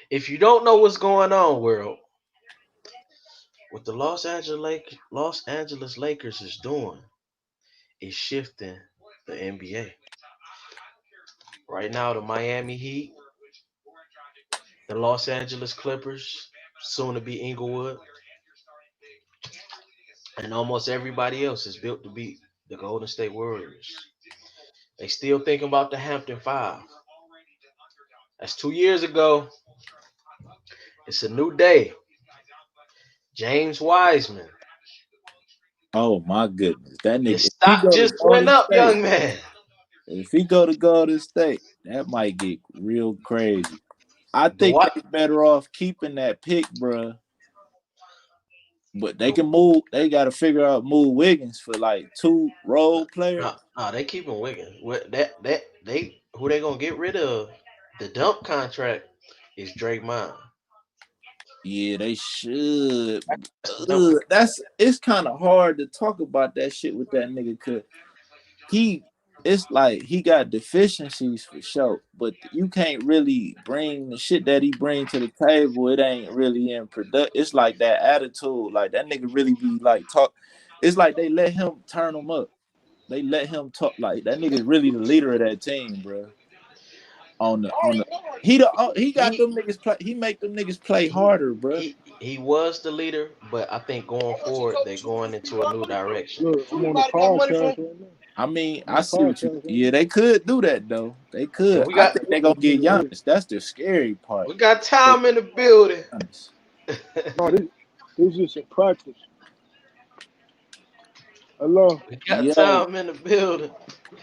If you don't know what's going on, world, what the Los Angeles Lakers is doing is shifting the NBA. Right now, the Miami Heat, the Los Angeles Clippers, soon to be Inglewood, and almost everybody else is built to beat the Golden State Warriors. They still thinking about the Hampton Five. That's 2 years ago. It's a new day. James Wiseman. Oh my goodness, that Your nigga. If he stock go to just went Golden up, State, young man. if he go to Golden State, that might get real crazy. I The think what? they better off keeping that pick, bruh. But they can move. They got to figure out move Wiggins for like two role No, players. no, they keeping Wiggins. That they who they gonna get rid of? The dump contract is Draymond. Yeah, they should. That's the dump. That's it's kind of hard to talk about that shit with that nigga, cause he it's like he got deficiencies for sure, but you can't really bring the shit that he bring to the table. It ain't really in product. It's like that attitude, like that nigga really be like talk. It's like they let him turn him up. They let him talk. Like that nigga really the leader of that team, bro. On the he got He them niggas play. He make them niggas play he harder, bro. he was the leader, but I think going forward they're going into a new direction. Look, I'm on the podcast right now. I mean, I'm on I the see what you. podcast right Yeah, now. they could do that though. They And could. we I got think they gonna This get nigga here. Giannis. That's the scary part. we got They time in the building. Giannis. No, this is a practice. Hello. We got Yo, time in the building.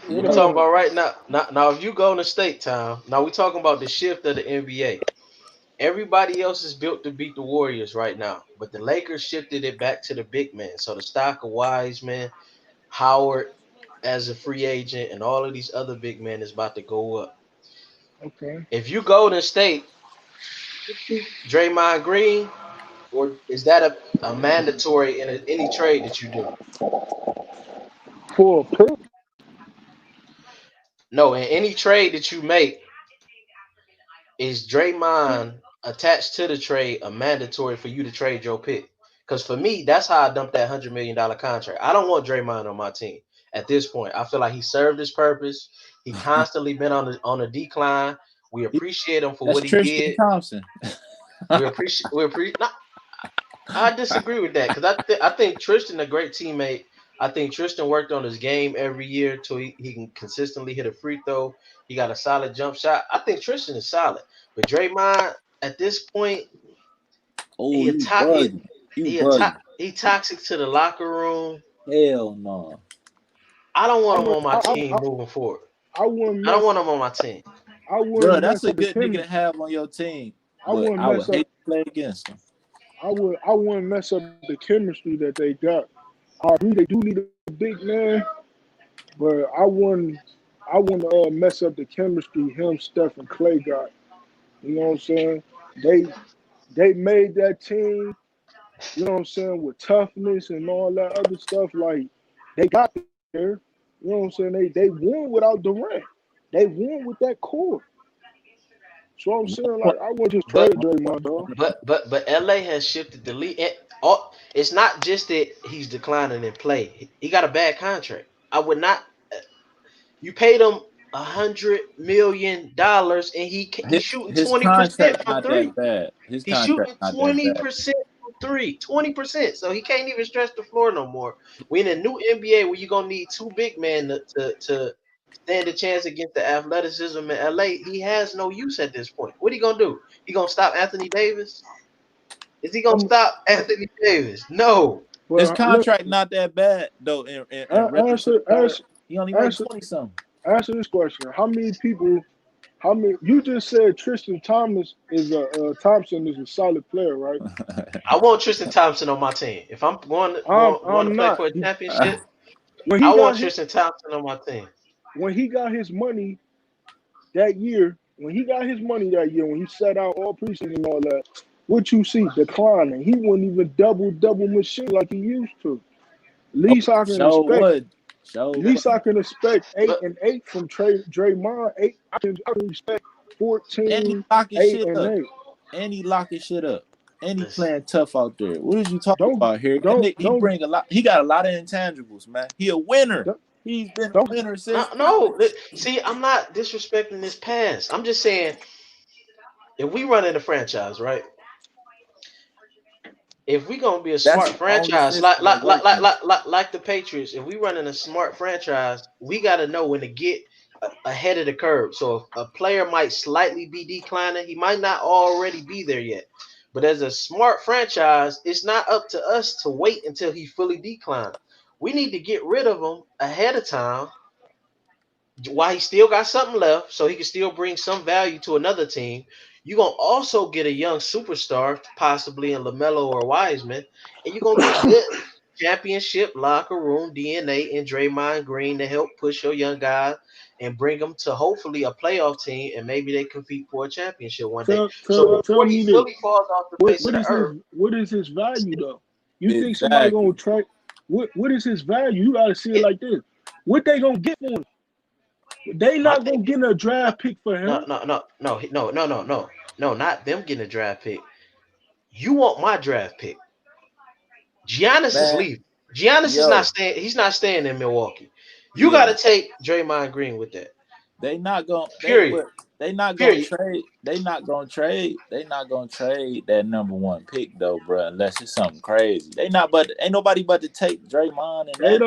What We yo, talking up? about right now. Now, if you go to state time, now we talking about the shift of the NBA. Everybody else is built to beat the Warriors right now, but the Lakers shifted it back to the big man. So the stock of Wiseman, Howard as a free agent, and all of these other big men is about to go up. Okay. If you Golden State, Draymond Green, or is that a mandatory in any trade that you do? For a pick? No, in any trade that you make, is Draymond attached to the trade a mandatory for you to trade your pick? Because for me, that's how I dumped that $100 million contract. I don't want Draymond on my team at this point. I feel like he served his purpose. He constantly been on a decline. We appreciate him for that's what he Tristan did. Thompson. We appreciate. Not, I disagree with that because I think Tristan a great teammate. I think Tristan worked on his game every year till he can consistently hit a free throw. He got a solid jump shot. I think Tristan is solid, but Draymond at this point Oh, he a you to- bugging. You bugging. he toxic to the locker room. Hell no. I don't I want him would on my team moving forward. I wouldn't I don't mess want him on my team. I Bro, wouldn't that's mess a up the good nigga to chemistry. have on your team. I But wouldn't I would mess hate up to play against him. I wouldn't mess up the chemistry that they got. I agree they do need a big man, but I wouldn't mess up the chemistry him, Steph, and Clay got. You know what I'm saying? They they made that team, you know what I'm saying, with toughness and all that other stuff. Like they got there. You know what I'm saying? They won without Durant. They won with that core. So I'm saying like I wouldn't just But trade Draymond, dog. but LA has shifted the lead. It's not just that he's declining in play. He got a bad contract. I would not. You paid him $100 million, and he's shooting His 20% contract from not three. that bad. His He's contract shooting not that bad. 20% from three, 20%. So he can't even stretch the floor no more. We in a new NBA where you're gonna need two big men to stand a chance against the athleticism in LA. He has no use at this point. What he gonna do? He gonna stop Anthony Davis? Is he gonna I'm stop Anthony Davis? No. His but look, contract not that bad though in relative answer terms. answer He only make answer 20 something. answer this question. How many people? How many? You just said Tristan Thompson is a solid player, right? I want Tristan Thompson on my team. If I'm going to I'm play not. for a championship, When he I want got his Tristan Thompson on my team. when he got his money that year, when he got his money that year, when he set out all preseason and all that, what you see declining. He wouldn't even double machine like he used to. Oh, Least I can show expect. would. Show Least I would. can expect eight But and eight from Draymond. Eight. I can expect And he 14, locking 8 shit and up. 8. and he locking shit up, and he Listen, playing tough out there. What is you talking Don't about here? That don't nigga, he don't bring a lot. He got a lot of intangibles, man. He a winner. don't, He's been a don't winner no, since no. college. See, I'm not disrespecting this past. I'm just saying if we run in a franchise, right? If we gonna be a That's smart the only franchise, like system that like like worked like in. like like the Patriots, if we run in a smart franchise, we got to know when to get ahead of the curve. So if a player might slightly be declining, he might not already be there yet. But as a smart franchise, it's not up to us to wait until he fully declines. We need to get rid of him ahead of time while he still got something left, so he can still bring some value to another team. You're gonna also get a young superstar, possibly in LaMelo or Wiseman, and you're gonna get good championship locker room DNA in Draymond Green to help push your young guys and bring them to hopefully a playoff team, and maybe they compete for a championship one day. So tell before he me this. fully falls off the face of the earth, What is his value though? You think somebody gonna Exactly. try? What is his value? You gotta see it it, like this. What they gonna get for him? They my not thing gonna is get a no, draft pick for no, him. no, no, no, no, no, no, no, no, not them getting a draft pick. You want my draft pick. Giannis is Man, leaving. Giannis is not yo, staying. He's not staying in Milwaukee. You got yeah. to take Draymond Green with that. They not gonna Period. they not gonna Period. trade. They not gonna trade that number one pick though, bro. Unless it's something crazy. They not, but ain't nobody but to take Draymond and that.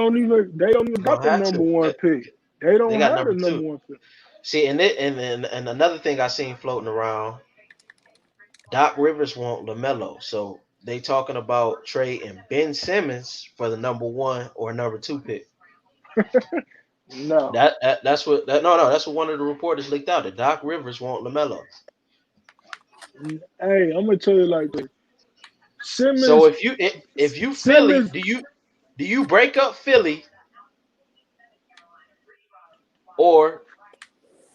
They don't even You got don't the have number to. one pick. They They don't got have the number number two. one pick. See, and another thing I seen floating around, Doc Rivers want Lamelo, so they talking about trading Ben Simmons for the number one or number two pick. No. That's what that no no that's what one of the reporters leaked out. That Doc Rivers want Lamelo. Hey, I'm gonna tell you like this. So Simmons if you Philly, Simmons do you break up Philly or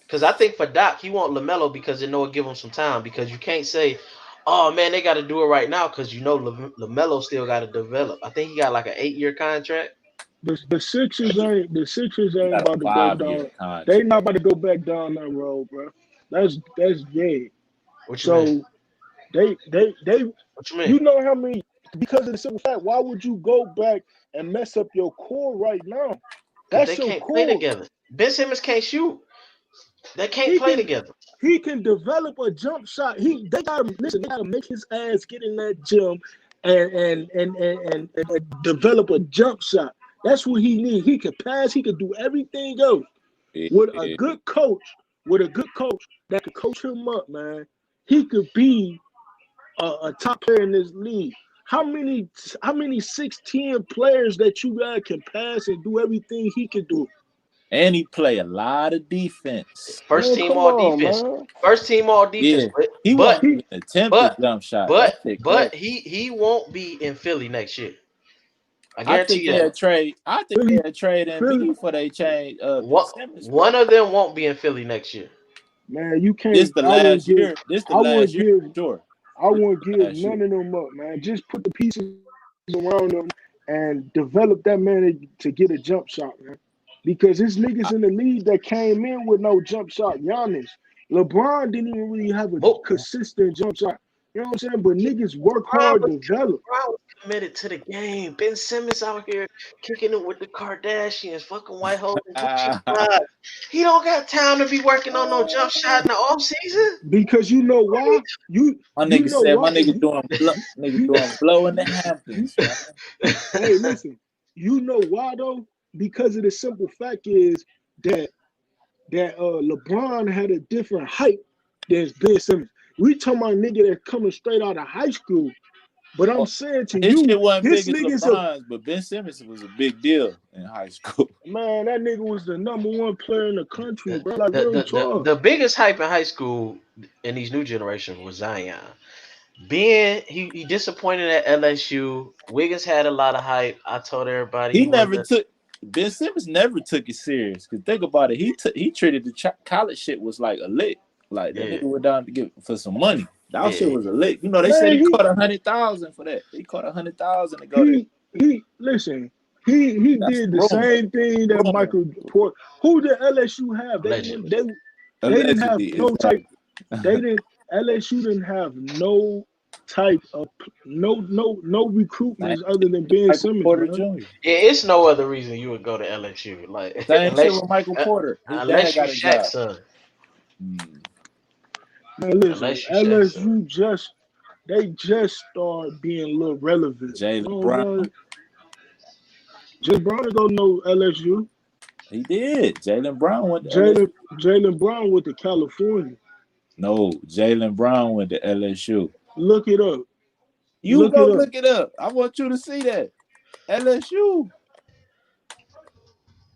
because I think for Doc he want Lamelo because they know it give him some time because you can't say, oh man they got to do it right now because you know Lamelo still got to develop. I think he got like an 8-year contract. the Sixers He ain't got a about to go 5 year down. They contract. not about to go back down that road, bro. That's gay. What you mean? So they What you mean? you know how many because of the simple fact, why would you go back and mess up your core right now? Because they That's your can't play core. together. Ben Simmons can't shoot. They can't He play can together. he can develop a jump shot. They gotta listen, they gotta make his ass get in that gym and develop a jump shot. That's what he needs. He could pass, he could do everything else. With a Yeah. good coach, that could coach him up, man, he could be a top player in this league. How many 6'10" players that you got can pass and do everything he can do? And he play a lot of defense. First Man, team come all on, defense. man. First team all defense. Yeah. He But won't He even attempt a but jump shot. but That shit crazy. but he won't be in Philly next year. I I think guarantee you they'll that. trade. I think Philly, they'll trade MB Philly, before they change Ben One Simmons, bro. one of them won't be in Philly next year. man, you This can't. the last year. This the I wouldn't last year give. for sure. I This wouldn't the give last year. none of them up, man. Just put the pieces around them and develop that man to get a jump shot, man. Because there's niggas in the league that came in with no jump shot. Giannis, LeBron didn't even really have a But consistent jump shot. You know what I'm saying? But niggas work LeBron hard, was, develop. LeBron was committed to the game. Ben Simmons out here kicking it with the Kardashians, fucking white hoes and Gucci slides. He don't got time to be working on no jump shot in the off season. Because you know why? My You nigga know said why? my nigga You doing blow in the you Hamptons, man. hey, listen. You know why though? Because of the simple fact is that LeBron had a different height than Ben Simmons. We talking about a nigga that's coming straight out of high school. But I'm Oh, saying to his you, shit wasn't this big as nigga's a LeBron's, but Ben Simmons was a big deal in high school. man. That nigga was the number one player in the country, the, bro. Like the, real the, the, talk. the biggest hype in high school in these new generations was Zion. Ben, he disappointed at LSU. Wiggins had a lot of hype. I told everybody he He was never the took Ben Simmons never took it serious. Cause think about it, he treated the college shit was like a lick. Like that yeah nigga went down to get for some money. That shit yeah. was a lick. You know they said Man, he caught 100,000 for that. He caught 100,000 to go there. he listen. He That's did the rumor, same thing that rumor. Michael Port. Who did LSU have? Allegedly. They didn't have Allegedly, no type. exactly. They didn't. LSU didn't have no type of no Same recruitments other shit than with Ben Michael Simmons, Porter man. Jr. Yeah, it's no other reason you would go to LSU. Like Same shit unless with Michael uh, Porter. His dad unless you got a Shaq's job. son. Mm. Man, listen, Unless you Shaq's son. LSU just start being a little relevant. You Jalen know what I'm Brown. saying? Jay Brown go no LSU. He did. Jalen Brown went to Jalen LSU. Jalen Brown went to California. No, Jalen Brown went to LSU. Look it up. You Look go it up. look it up. I want you to see that. LSU.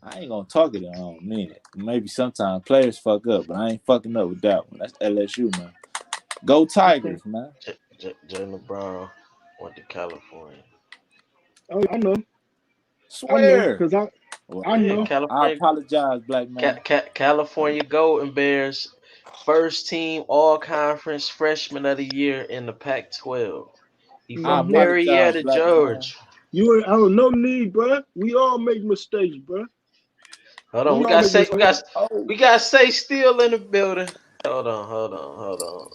I ain't gonna talk it. I don't mean it. Maybe sometimes players fuck up, but I ain't fucking up with that one. That's LSU, man. Go Okay. Tigers, man. Jalen Brown went to California. I know. I know. Swear. Cause Well, I Yeah, know. I California. apologize, black man. California Golden Bears, first team All Conference Freshman of the Year in the Pac-12. He I from Hmm. apologize, Marietta, black man. Georgia. You ain't. I don't no need, bruh. We all make mistakes, bruh. Hold on, We all make mistakes. Oh, we got say still in the building. Hold on.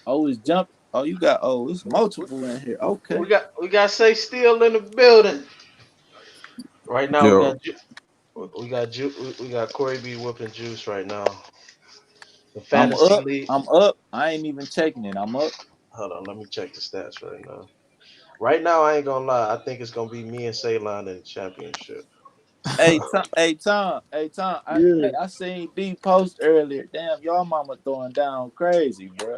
oh, it's jump. Oh, you got. Oh, it's multiple in here. Okay. We got say still in the building. Right now Yo, we got Corey B whooping juice right now. The I'm fantasy up. league. I'm up. I ain't even checking it. I'm up. Hold on, let me check the stats right now. Right now, I ain't gonna lie. I think it's gonna be me and Ceylon in the championship. Hey Tom. Yeah. I seen D post earlier. Damn, y'all mama throwing down crazy, bro.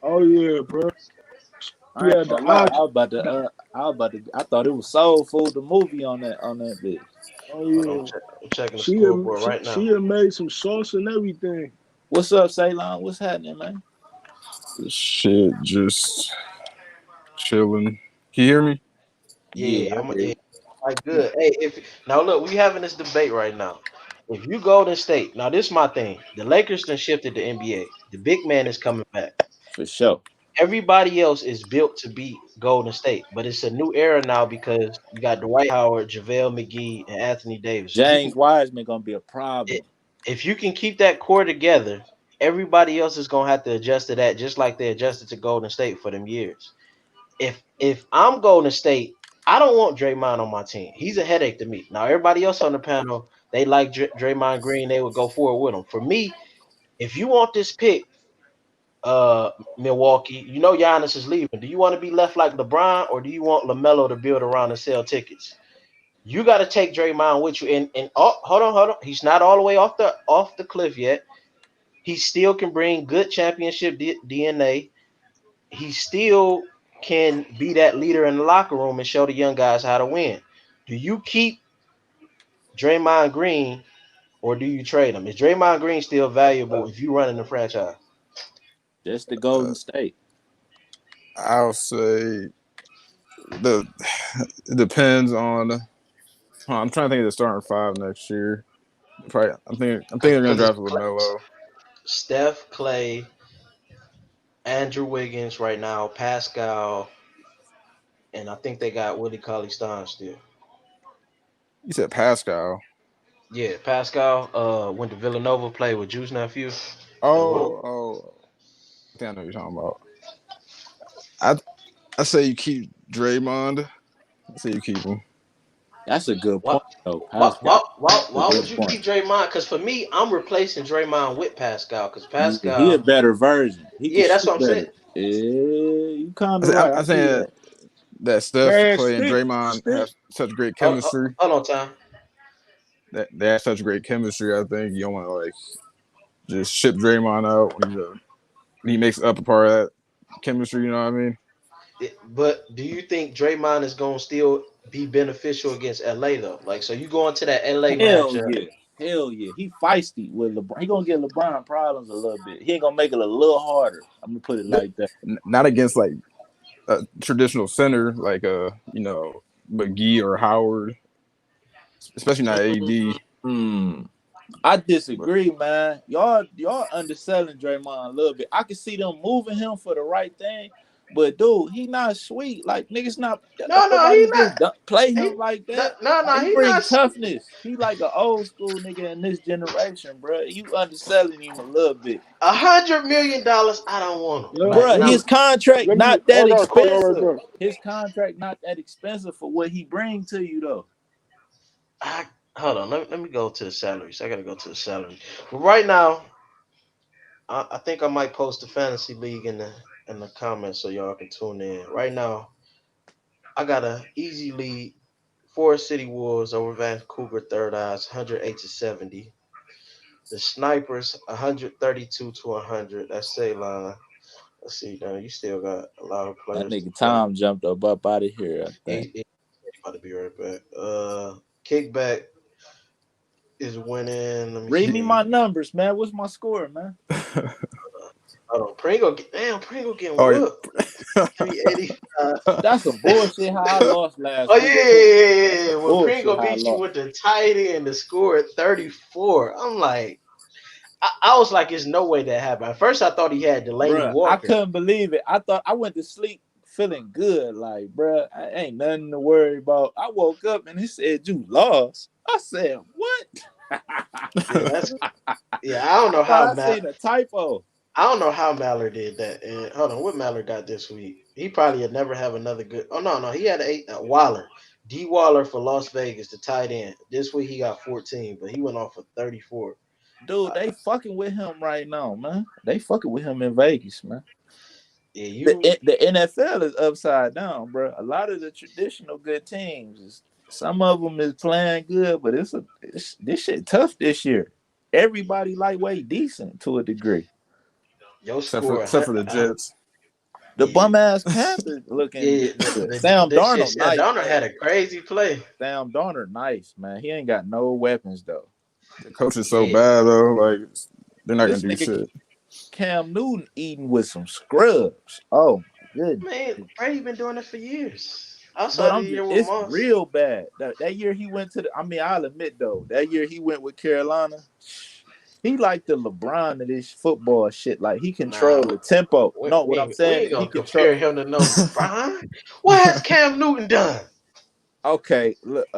Oh yeah, bruh. She I ain't had the gonna lie. ox. I thought it was Soul Food, the movie on that bitch. Oh Hold on, yeah. I'm checking the She had, scoreboard she right now. she had made some sauce and everything. What's up, Ceylon? What's happening, man? shit, just chilling. Can you hear me? Yeah, I hear Yeah, you. like good. Hey, if now look, we having this debate right now. If you Golden State, now this is my thing. The Lakers done shifted to NBA. The big man is coming back. For sure. Everybody else is built to beat Golden State, but it's a new era now because you got Dwight Howard, JaVale McGee, and Anthony Davis. If you can, James Wiseman gonna be a problem. if you can keep that core together, everybody else is gonna have to adjust to that, just like they adjusted to Golden State for them years. If I'm Golden State, I don't want Draymond on my team. He's a headache to me. Now everybody else on the panel, they like Draymond Green. They would go forward with him. For me, if you want this pick, Milwaukee, you know Giannis is leaving. Do you want to be left like LeBron, or do you want LaMelo to build around and sell tickets? You got to take Draymond with you. And oh, hold on. He's not all the way off the cliff yet. He still can bring good championship DNA. He still can be that leader in the locker room and show the young guys how to win. Do you keep Draymond Green or do you trade him? Is Draymond Green still valuable if you run in the franchise? That's the Golden State. I'll say the it depends on. I'm trying to think of the starting five next year. Probably, I'm thinking they're gonna Because it's draft Lamelo. Steph, Clay, Andrew Wiggins right now, Pascal, and I think they got Willie Cauley Stein still. You said Pascal. Yeah, Pascal went to Villanova, played with Juice Nephew. And what? Oh, I think I know what you're talking about. I I say you keep Draymond. I say you keep him. That's a good What? point, though. Why, Pascal. why, why, That's a why would good you point. keep Draymond? Because for me, I'm replacing Draymond with Pascal. Because Yeah, he a Pascal, better version. He can yeah, that's shoot what I'm saying. better. Yeah, you kind I of say, I'm, right. I I'm give you saying that. that Steph, Man, Clay, and stick Draymond stick have such great Hold, hold, chemistry. hold on, time. That they have such great chemistry. I think you don't want to like just ship Draymond out when he makes up a part of that chemistry. You know what I mean? But do you think Draymond is going to still be beneficial against LA though? Like, so you go into that LA Hell matchup. yeah. Hell yeah. He feisty with LeBron. He gonna get LeBron problems a little bit. He ain't gonna make it a little harder. I'm gonna put it like that. Not against like a traditional center like McGee or Howard, especially not AD. Mm. I But disagree, man. Y'all underselling Draymond a little bit. I can see them moving him for the right thing, But dude, he not sweet. Like niggas not No, don't no, he nobody not. just play He him like no, that. no, Like no, he he bring not. toughness. He like an old school nigga in this generation, bro. You underselling him a little bit. $100 million. I don't want him. Like, Bruh, and let I'm his me contract let me. not that I gotta call y'all right expensive. back. His contract not that expensive for what he bring to you though. I hold on. Let me go to the salaries. I gotta go to the salary. But right now, I think I might post the fantasy league in the comments so y'all can tune in. Right now, I got a easy lead. Forest City Wolves over Vancouver Third Eyes, 108-70. The Snipers, 132-100. That's Ceylon. Let's see, now you still got a lot of That players to nigga play. Tom jumped up out of here, I think. He about to be right back. Kickback is winning. Let me Read me my see. numbers, man. What's my score, man? Hold on, Pringle. Damn, Pringle getting Oh whooped. 380. That's some bullshit how I lost Oh last yeah, week yeah, too. yeah, That's yeah, some yeah. When bullshit Pringle how I beat you lost. with the tight end to score at 34, I'm like, I was like, there's no way that happened. At first, I thought he had Delaney Bruh, I Walker. couldn't believe it. I thought I went to sleep feeling good. Like, bruh, I ain't nothing to worry about. I woke up and he said, you lost. I said, what? Yeah, that's yeah. I don't I know thought how I seen a typo. I don't know how Mallard did that. And hold on, what Mallard got this week? He probably had never have another good. Oh no, no, he had eight. Waller, D Waller for Las Vegas, the tight end. This week he got 14, but he went off for 34. Dude, Uh, they fucking with him right now, man. They fucking with him in Vegas, man. yeah, The you. the NFL is upside down, bro. A lot of the traditional good teams, some of them is playing good, but it's this shit tough this year. Everybody lightweight decent to a degree. Your except for score, except for the Jets. The yeah, bum ass Panthers looking yeah. good. Sam This shit. Darnold Yeah, nice Donner though. had a crazy play. Sam Darnold nice, man. He ain't got no weapons though. The coach is so Yeah, bad though. Like they're not gonna This do nigga shit. Cam Newton eating with some scrubs. Oh my goodness. man, Brady been doing it for years. But Outside of the year with it's Moss. real bad. That year he went to the, I mean, I'll admit though, that year he went with Carolina, he like the LeBron of this football shit. Like he control Nah, the tempo. No, what I'm we saying ain't is he gonna control. compare him to no LeBron. What has Cam Newton done? Okay, look,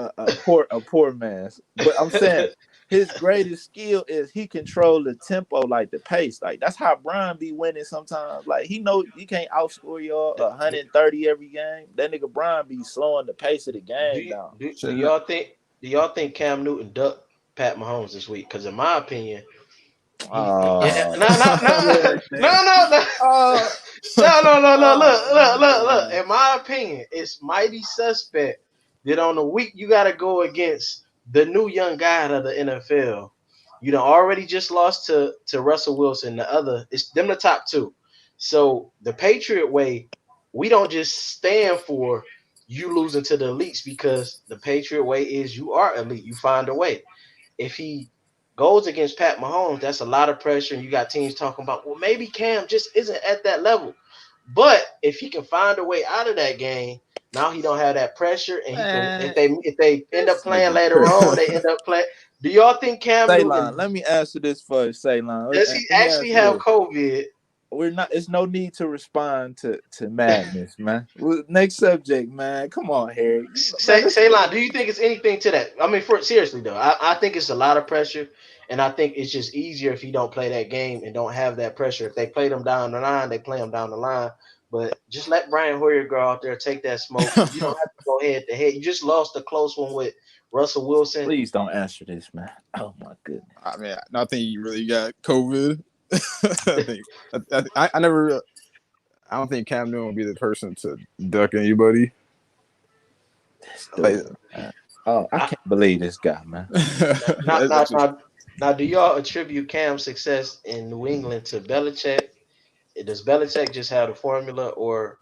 a poor man's. But I'm saying his greatest skill is he control the tempo, like the pace. Like that's how Brian be winning sometimes. Like he know he can't outscore y'all do, 130 every game. That nigga Brian be slowing the pace of the game down. do Shit. y'all think Cam Newton ducked Pat Mahomes this week? Because in my opinion, yeah, Oh, no, no, no, yeah, no, nigga. no, no. Oh, No, no, no, no. oh, Look, look, look, look. man. In my opinion, it's mighty suspect that on the week you got to go against the new young guy of the NFL. You done already just lost to Russell Wilson. The other, it's them the top two. So the Patriot way, we don't just stand for you losing to the elites because the Patriot way is you are elite. You find a way. If he goes against Pat Mahomes, that's a lot of pressure. And you got teams talking about, well, maybe Cam just isn't at that level. But if he can find a way out of that game, now he don't have that pressure, and he can. Man, If they end up this playing nigga later crazy. on, they end up playing. Do y'all think Cam Ceylon, Newton let me answer this first, Ceylon. does he Let me actually answer have this. COVID? We're not. It's no need to respond to madness, man. Next subject, man. Come on, Harry. You know, man. Say line. Do you think it's anything to that? I mean, for seriously though, I think it's a lot of pressure, and I think it's just easier if you don't play that game and don't have that pressure. If they play them down the line, they play them down the line. But just let Brian Hoyer go out there, take that smoke. You don't have to go head to head. You just lost a close one with Russell Wilson. Please don't answer this, man. Oh my goodness. I mean, I think you really got COVID. I think I never. I don't think Cam Newton will be the person to duck anybody. This Like, dude. Man. Oh, I I, can't believe this guy, man. now, now, that's just, now, now, do y'all attribute Cam's success in New England to Belichick? Does Belichick just have the formula, or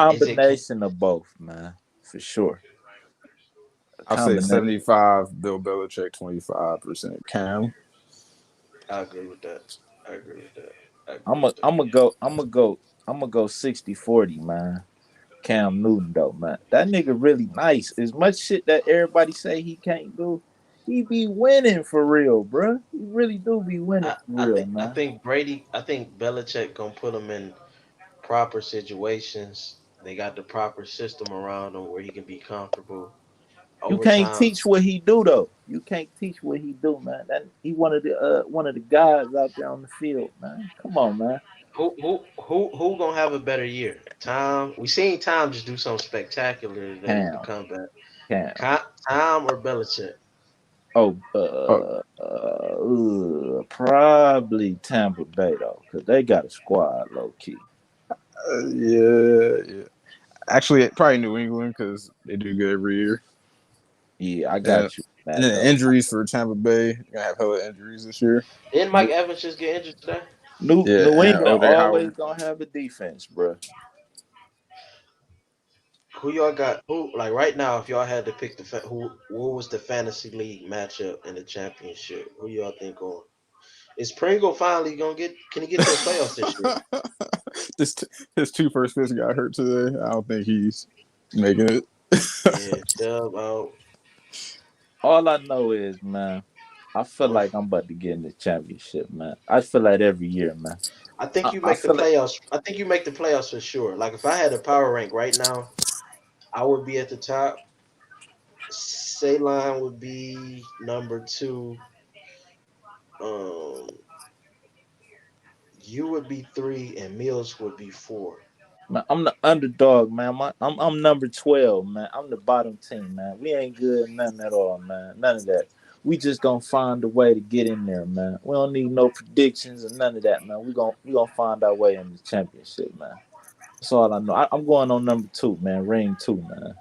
is it? Combination of both, man, for sure. A I'll say combination. 75 Bill Belichick, 25% Cam. I agree with that. I agree with that. I agree I'm a, with that. I'm gonna go. I'm gonna go 60-40, man. Cam Newton though, man. That nigga really nice. As much shit that everybody say he can't do, he be winning for real, bro. He really do be winning I, for I real, think I man. think Brady. I think Belichick gonna put him in. proper situations. They got the proper system around him where he can be comfortable. You Over can't time, teach what he do though. You can't teach what he do, man. That he one of the guys out there on the field, man. Come on, man. who gonna have a better year? Tom. We seen Tom just do something spectacular today with the Cam, comeback. Cam. Tom or Belichick? Oh, Oh, probably Tampa Bay though, cause they got a squad low key. yeah, yeah. Actually, probably New England because they do good every year. Yeah, I And, got you on and that then though. injuries for Tampa Bay. They're gonna have hella injuries this year. Didn't Mike New Evans just get injured today? Yeah, New and England OJ always Howard. gonna have a defense, bro. Who y'all got? Who like right now? If y'all had to pick who was the fantasy league matchup in the championship? Who y'all think on? Is Pringle finally gonna get? Can he get to the playoffs this year? this his two first picks got hurt today. I don't think he's making it. Yeah, Chubb out. All I know is, man, I feel Um, like I'm about to get in the championship, man. I feel like every year, man. I think you I make the feel like playoffs. I think you make the playoffs for sure. Like if I had a power rank right now, I would be at the top. Ceylon would be number two. Um, you would be three, and Mills would be four. man, I'm the underdog, man. I'm number 12, man. I'm the bottom team, man. We ain't good, nothing at all, man. None of that. We just gonna find a way to get in there, man. We don't need no predictions or none of that, man. We gonna find our way in the championship, man. That's all I know. I'm going on number two, man. Ring two, man.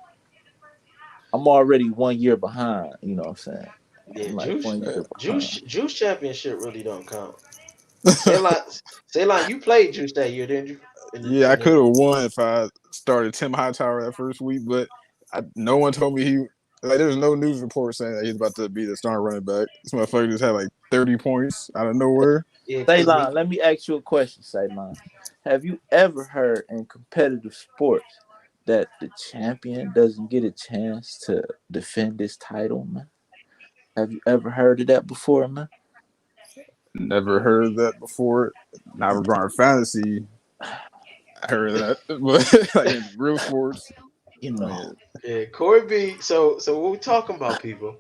I'm already 1 year behind. You know what I'm saying? Yeah, I'm like Juice, 1 year Juice, behind. Juice championship really don't count. Ceylon, Ceylon, you played Juice that year, didn't you? In the Yeah, I in could the have won if I started Tim Hightower that first week, but no one told me he like there was no news report saying that he's about to be the starting running back. This motherfucker just had like 30 points out of nowhere. yeah, cause Ceylon, let me ask you a question, Ceylon. Have you ever heard in competitive sports that the champion doesn't get a chance to defend his title, man? Have you ever heard of that before, man? Never heard of that before. Not regarding fantasy, I heard that, but like in real sports, You I know, mean, yeah, Corey B. So what we talking about, people?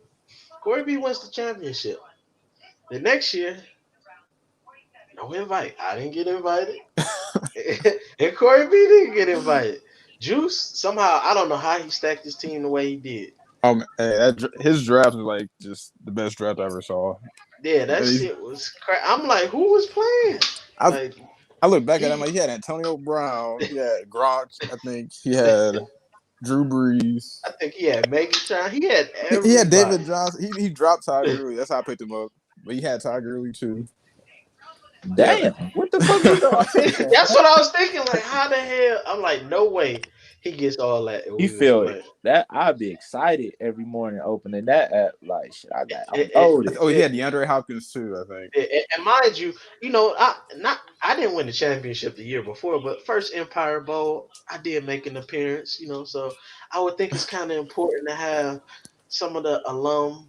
Corey B wins the championship. The next year, no invite. I didn't get invited, and Corey B didn't get invited. Juice somehow I don't know how he stacked his team the way he did. hey, his draft was like just the best draft I ever saw. Yeah, that And shit was crazy. I'm like, who was playing? I Like I look back at him he, like he had Antonio Brown, he had Gronk, I think he had Drew Brees. I think he had Megatron. He had He had everybody. David Johnson. He dropped Todd Gurley. That's how I picked him up. But he had Todd Gurley too. Yeah. damn, what the fuck was y'all thinking, That's man? what I was thinking. Like, how the hell? I'm like, no way he gets all that. And You we was feel it? playing. That I'd be excited every morning opening that app. Like, shit, I'm And, loaded. Oh, he had DeAndre Hopkins too, I think. and mind you, I didn't win the championship the year before, but first Empire Bowl, I did make an appearance. So I would think it's kind of important to have some of the alum.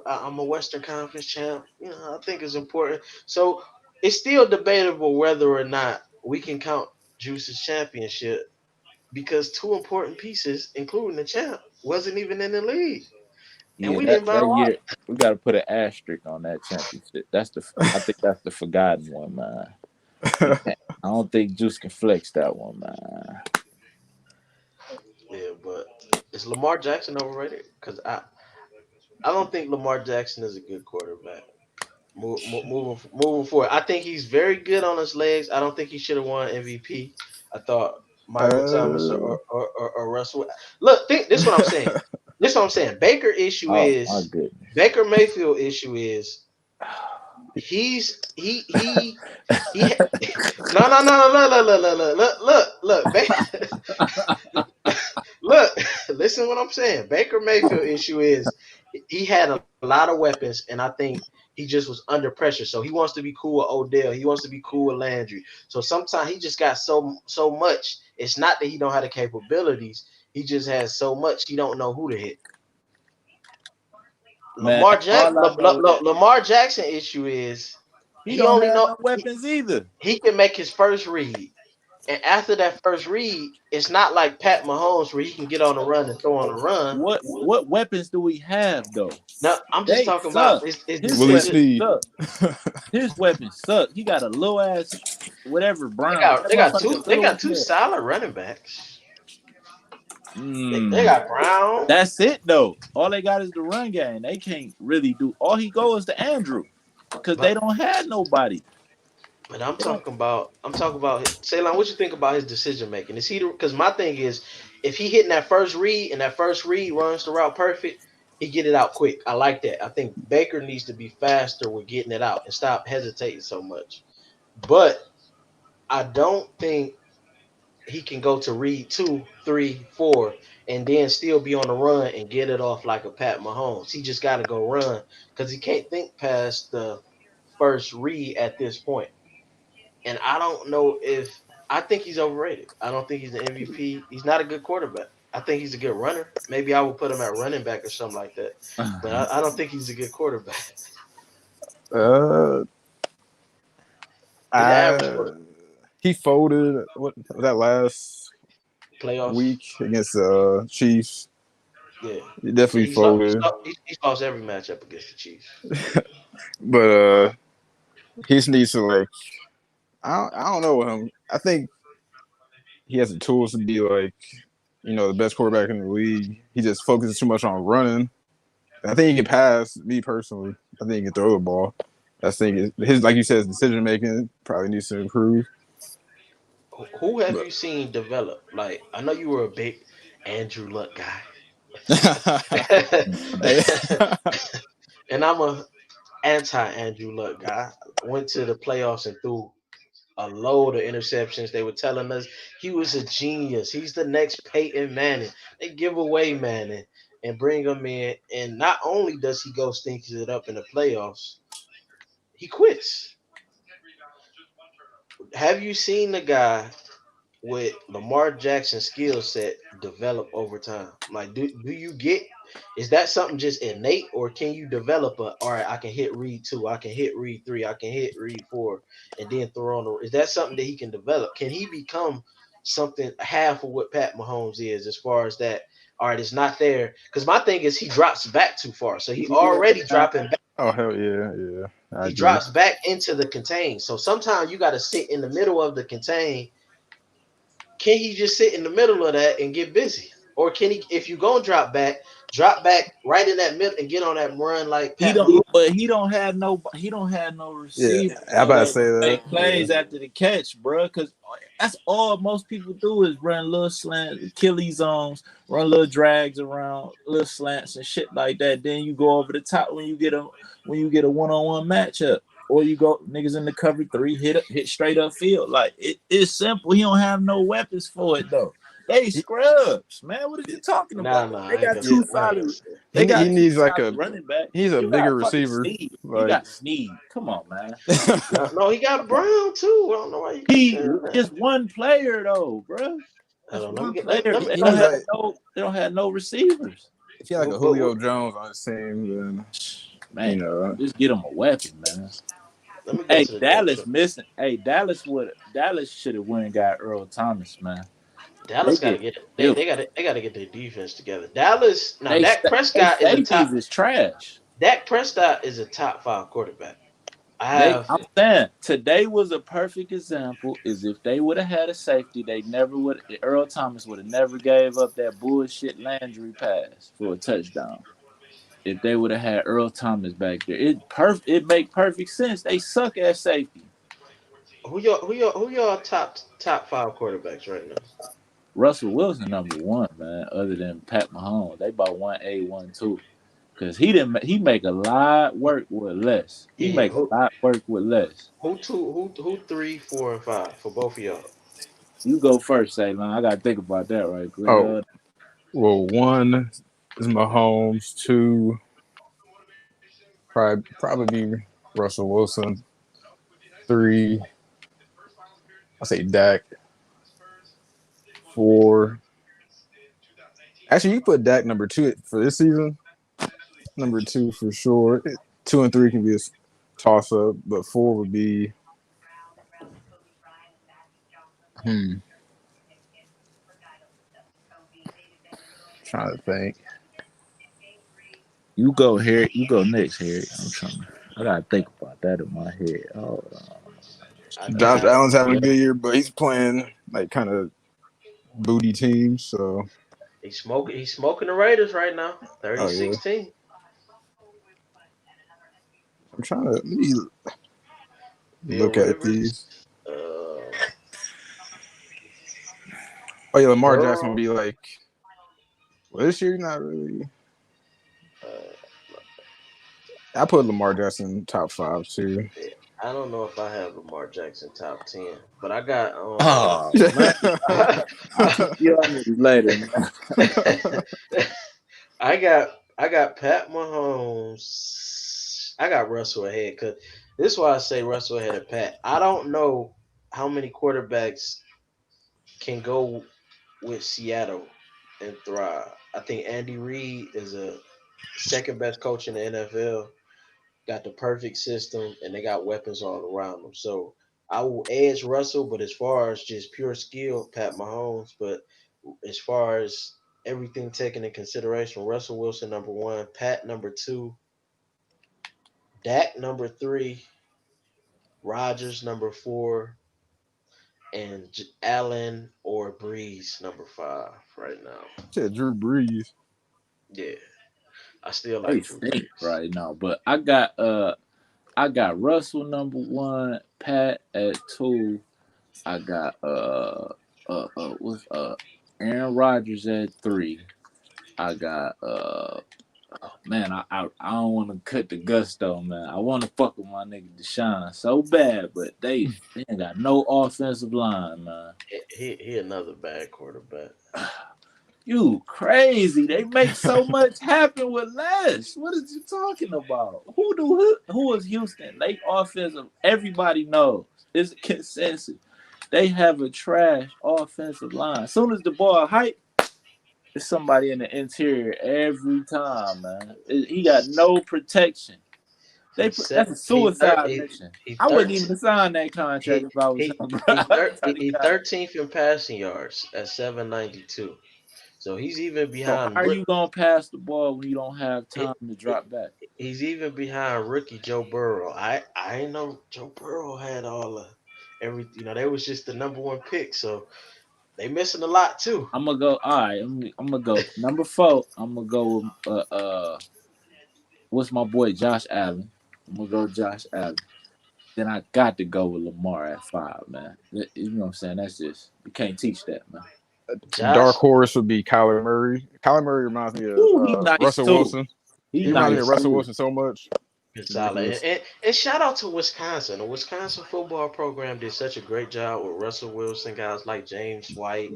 I'm a Western Conference champ. I think it's important. So it's still debatable whether or not we can count Juice's championship because two important pieces, including the champ, wasn't even in the league, and Yeah, we didn't buy that a year we got to put an asterisk on that championship. I think that's the forgotten one, man. We can't. I don't think Juice can flex that one, man. Yeah, but is Lamar Jackson overrated? Because I don't think Lamar Jackson is a good quarterback. Moving forward, I think he's very good on his legs. I don't think he should have won MVP. I thought Michael Thomas Uh, or Russell. Look, this is what I'm saying. This is what I'm saying. Oh my goodness. Baker Mayfield issue is he. No, look. Look, listen what I'm saying. Baker Mayfield issue is he had a lot of weapons, and I think he just was under pressure. So he wants to be cool with Odell. He wants to be cool with Landry. So sometimes he just got so much. It's not that he don't have the capabilities. He just has so much he don't know who to hit. Man, all I know is Lamar Jackson issue is he he don't only have know no weapons either. he can make his first read. And after that first read, it's not like Pat Mahomes where he can get on the run and throw on the run. What weapons do we have though? No, I'm just They talking about suck. his His Willie decision. weapons Sneed. suck. His weapons suck. He got a little ass whatever They Brown. got That they got motherfucker two they little got as two hell. solid running backs. They Mm. got Brown, That's it though. All they got is the run game. They can't really do. All he goes to Andrew because they but don't have nobody. but I'm They don't. talking about Ceylon. What you think about his decision making? Is he because my thing is if he hitting that first read and that first read runs the route perfect, he get it out quick. I like that. I think Baker needs to be faster with getting it out and stop hesitating so much. But I don't think he can go to read 2, 3, 4, and then still be on the run and get it off like a Pat Mahomes. He just got to go run because he can't think past the first read at this point. And I don't know if I think he's overrated. I don't think he's an MVP. He's not a good quarterback. I think he's a good runner. Maybe I would put him at running back or something like that. But I don't think he's a good quarterback. Uh, He's an average I he folded that last playoffs. week against Chiefs. Yeah, He yeah. definitely folded, He's lost every matchup against the Chiefs. but he just needs to like I don't know him. I think he has the tools to be like the best quarterback in the league. He just focuses too much on running. I think he can pass. Me personally, I think he can throw the ball. I think his like you said, his decision making probably needs to improve. Who have But you seen develop? Like I know you were a big Andrew Luck guy, hey, and I'm a anti Andrew Luck guy. Went to the playoffs and threw a load of interceptions. They were telling us he was a genius. He's the next Peyton Manning. They give away Manning and bring him in, and not only does he go stinks it up in the playoffs, he quits. Have you seen the guy with Lamar Jackson skill set develop over time? Like, do you get is that something just innate, or can you develop a all right? I can hit read 2, I can hit read 3, I can hit read 4, and then throw on the. Is that something that he can develop? Can he become something half of what Pat Mahomes is as far as that? All right, it's not there because my thing is he drops back too far, so he already Yeah. dropping back. oh hell yeah, yeah, I He agree. drops back into the contain. So sometimes you got to sit in the middle of the contain. Can he just sit in the middle of that and get busy? Or can he, if you gonna drop back right in that middle and get on that run like He Pat don't, Mahomes? but he don't have no Yeah, receiver I about to that say that. make Yeah, plays after the catch, bro. Because that's all most people do is run little slant, Achilles zones, run little drags around, little slants and shit like that. Then you go over the top when you get a one on one matchup, or you go niggas in the cover three, hit straight up field. Like it's simple. He don't have no weapons for it though. They he, scrubs, man. What are you talking about? Nah, They I ain't got gonna yeah, two say. I ain't gonna solid. say. They he got two needs like solid a running backs. he's a You bigger got fucking receiver. Sneed. You Like got Sneed. Come on, man. No, no, he got Brown too. I don't know why you keep He saying that. just one player though, bro. Hold Just on, let me one get player. let me They he don't needs let, have like no. They don't have no receivers. if he had like a but Julio Jones on his team, then Man, uh, just get him a weapon, man. let me go Hey, to the depth Dallas chart. missing. Hey, Dallas should have went and got Earl Thomas, man. They Dallas got to get get it. killed. They got to get their defense together. Dallas now. They safeties is trash. Dak Prescott is a top 5 quarterback. I have I'm saying today was a perfect example. Is if they would have had a safety, they never would. Earl Thomas would have never gave up that bullshit Landry pass for a touchdown. If they would have had Earl Thomas back there, it make perfect sense. They suck at safety. who y'all top 5 quarterbacks right now? Russell Wilson number one, man. Other than Pat Mahomes, they bought 1A, 1, 2. Cause he didn't. He make a lot work with less. He Yeah, make a lot work with less. who 3, 4, and 5 for both of y'all? You go first, Say, man. I gotta think about that right quick. oh well, one is Mahomes, two probably be Russell Wilson, three I say Dak, four. Actually, you put Dak number two for this season. Number two for sure. Two and three can be a toss up, but four would be Hmm. Trying to think. You go here. You go next, Harry. I'm trying. I gotta think about that in my head. Hold on. I know Josh Pat. Allen's having a Yeah. good year, but he's playing like kind of booty teams. So, He's smoking. He's smoking the Raiders right now. oh yeah, 30-16. I'm trying to let me Phil look at Rivers. these. Uh, Oh yeah, Lamar Jackson will Burrow. be like, well, this year not really. Uh, I put Lamar Jackson top five too. yeah, I don't know if I have Lamar Jackson top 10, but I got Oh man, I, I'll kick you on this later, man. I got Pat Mahomes. I got Russell ahead because this is why I say Russell ahead of Pat. I don't know how many quarterbacks can go with Seattle and thrive. I think Andy Reid is a second best coach in the NFL. Got the perfect system and they got weapons all around them. So I will edge Russell, but as far as just pure skill, Pat Mahomes. But as far as everything taken in consideration, Russell Wilson number one, Pat number two, Dak number three, Rogers number four, and Allen or Breeze number five right now. Said Drew Brees. Yeah, I still They like Drew stink Brees. right now, but I got Russell number one, Pat at two. I got what's Aaron Rodgers at three. I got oh, man, I don't want to cut the gusto, man. I want to fuck with my nigga Deshaun so bad, but they ain't got no offensive line, man. He another bad quarterback. You crazy? They make so much happen with less. What is you talking about? Who is Houston? They offensive. Everybody knows. It's a consensus. They have a trash offensive line. As soon as the ball hype, it's somebody in the interior every time, man. He got no protection. He's That's a set. suicide mission. He I wouldn't 13. even sign that contract He if I was him, he bro. I'm trying to he get 13th in passing yards at 792. So he's even So how behind. are you gonna pass the ball when you don't have It, time to it, drop back? he's even behind rookie Joe Burrow. I ain't know Joe Burrow had all the every. They was just the number one pick. So they missing a lot too. I'm gonna go. All right, I'm gonna go number four. I'm gonna go with what's my boy Josh Allen. I'm gonna go Josh Allen. Then I got to go with Lamar at five, man. You know what I'm saying? That's just you can't teach that, man. Dark Josh horse would be Kyler Murray. Kyler Murray reminds me of Ooh, he nice Russell too. Wilson. He He reminds me nice of is Russell too. Wilson so much. solid. Ridiculous. And shout out to Wisconsin. The Wisconsin football program did such a great job with Russell Wilson, guys like James White.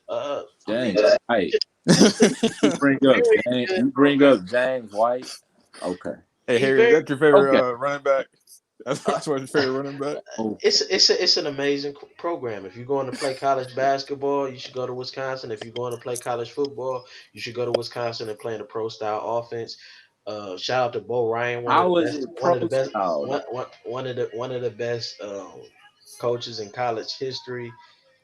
I mean, James White. just a You bring up very James. good You bring program. up James White. Okay. Hey He's Harry, is very that your favorite Okay. running back? uh, That's what your favorite running back. Okay. it's an amazing program. If you're going to play college basketball, you should go to Wisconsin. If you're going to play college football, you should go to Wisconsin and play in a pro style offense. Shout out to Bo Ryan, How was it one pro of the best, style though? one of the best coaches in college history.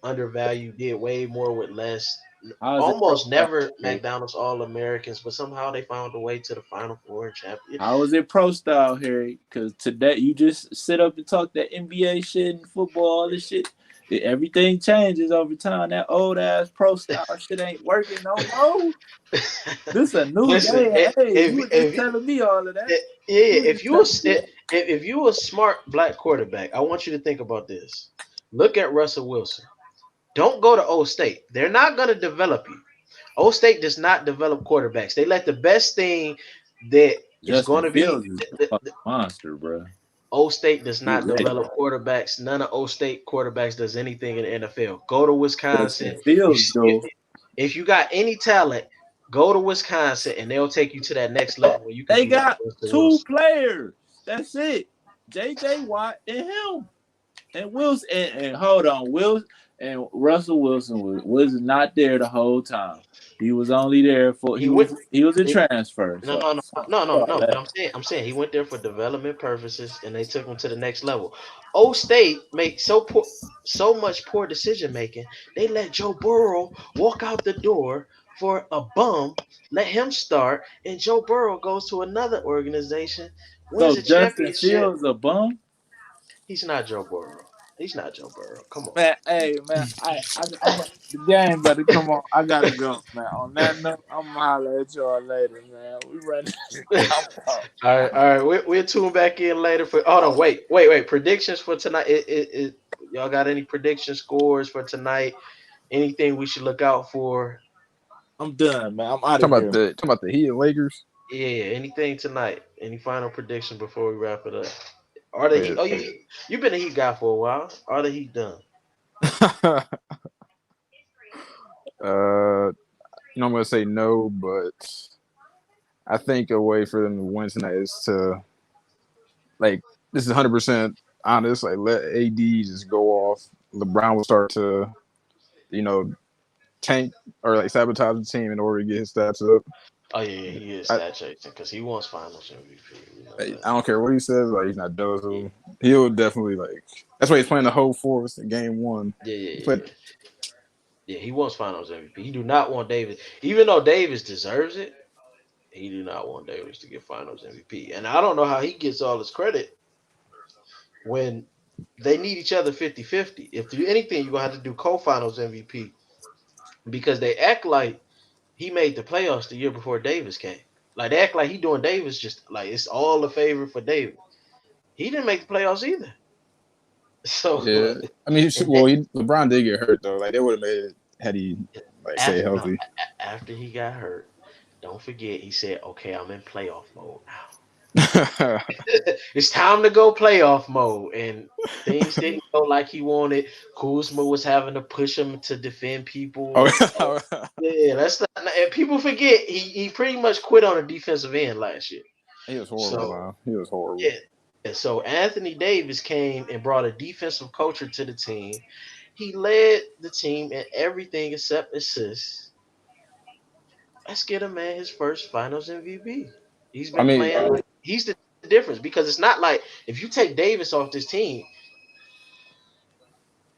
Undervalued, did way more with less. How was it pro Almost style? never Harry? McDonald's All Americans, but somehow they found a way to the Final Four and champion. How was it pro style, Harry? Because today you just sit up and talk that NBA shit and football, all this shit. Everything changes over time. That old ass pro style shit ain't working no more. This a new Listen, day and age. You were just if telling me all of that. yeah, You were just telling me that. if you a smart black quarterback, I want you to think about this. Look at Russell Wilson. Don't go to O State. They're not going to develop you. O State does not develop quarterbacks. They let the best thing that is going Justin to be Fields is a fucking monster, bro. O State does Get not ready. develop quarterbacks. None of O State quarterbacks does anything in the NFL. Go to Justin Wisconsin. Fields, though. If you got any talent, go to Wisconsin and they'll take you to that next level where you can They be like got Russell two Wilson. players. That's it. JJ Watt and him. And Wilson and hold on, Wilson. and Russell Wilson was not there the whole time. He was only there for He went. he was a It, transfer. no, So, no, no, so no, no, all no. But that. I'm saying he went there for development purposes, and they took him to the next level. O State made so much poor decision making. They let Joe Burrow walk out the door for a bum, let him start, and Joe Burrow goes to another organization, wins So a Justin championship. Fields a bum. He's not Joe Burrow. He's not Joe Burrow. Come on. Man, hey man, the game better come on. I gotta go, man. On that note, I'm gonna holler at y'all later, man. We ready? I'm out. All right. We'll tune back in later for. Hold on, wait. Predictions for tonight. Y'all got any prediction scores for tonight? Anything we should look out for? I'm done, man. I'm out of here. Talking about the Heat and Lakers. Yeah, anything tonight? Any final prediction before we wrap it up? Are the Heat? Man. Oh, you've been a Heat guy for a while. Are the Heat done? I'm gonna say no, but I think a way for them to win tonight is to like this is 100% honest. Like let AD just go off. LeBron will start to you know tank or like sabotage the team in order to get his stats up. Oh yeah, he is I, stat chasing because he wants Finals MVP. We know I that. don't care what he says. Like he's not jealous of Yeah, him. He'll definitely like. That's why he's playing the whole fourth in game one. yeah, He yeah, played. yeah. Yeah, he wants Finals MVP. He do not want Davis, even though Davis deserves it. He do not want Davis to get Finals MVP, and I don't know how he gets all his credit when they need each other 50-50. If do anything, you're gonna have to do co-finals MVP because they act like he made the playoffs the year before Davis came. Like they act like he doing Davis just like it's all a favor for Davis. He didn't make the playoffs either. Yeah, So I mean, and well, LeBron did get hurt though. Like they would have made it had he like stay after no healthy. after he got hurt, don't forget he said, "Okay, I'm in playoff mode now." It's time to go playoff mode, and things didn't go like he wanted. Kuzma was having to push him to defend people, and Oh, yeah, that's not. And people forget he pretty much quit on the defensive end last year. he was horrible, So man. He was horrible. yeah, so Anthony Davis came and brought a defensive culture to the team. He led the team in everything except assists. Let's get a man his first Finals MVP. He's I been mean, playing like he's the difference because it's not like if you take Davis off this team,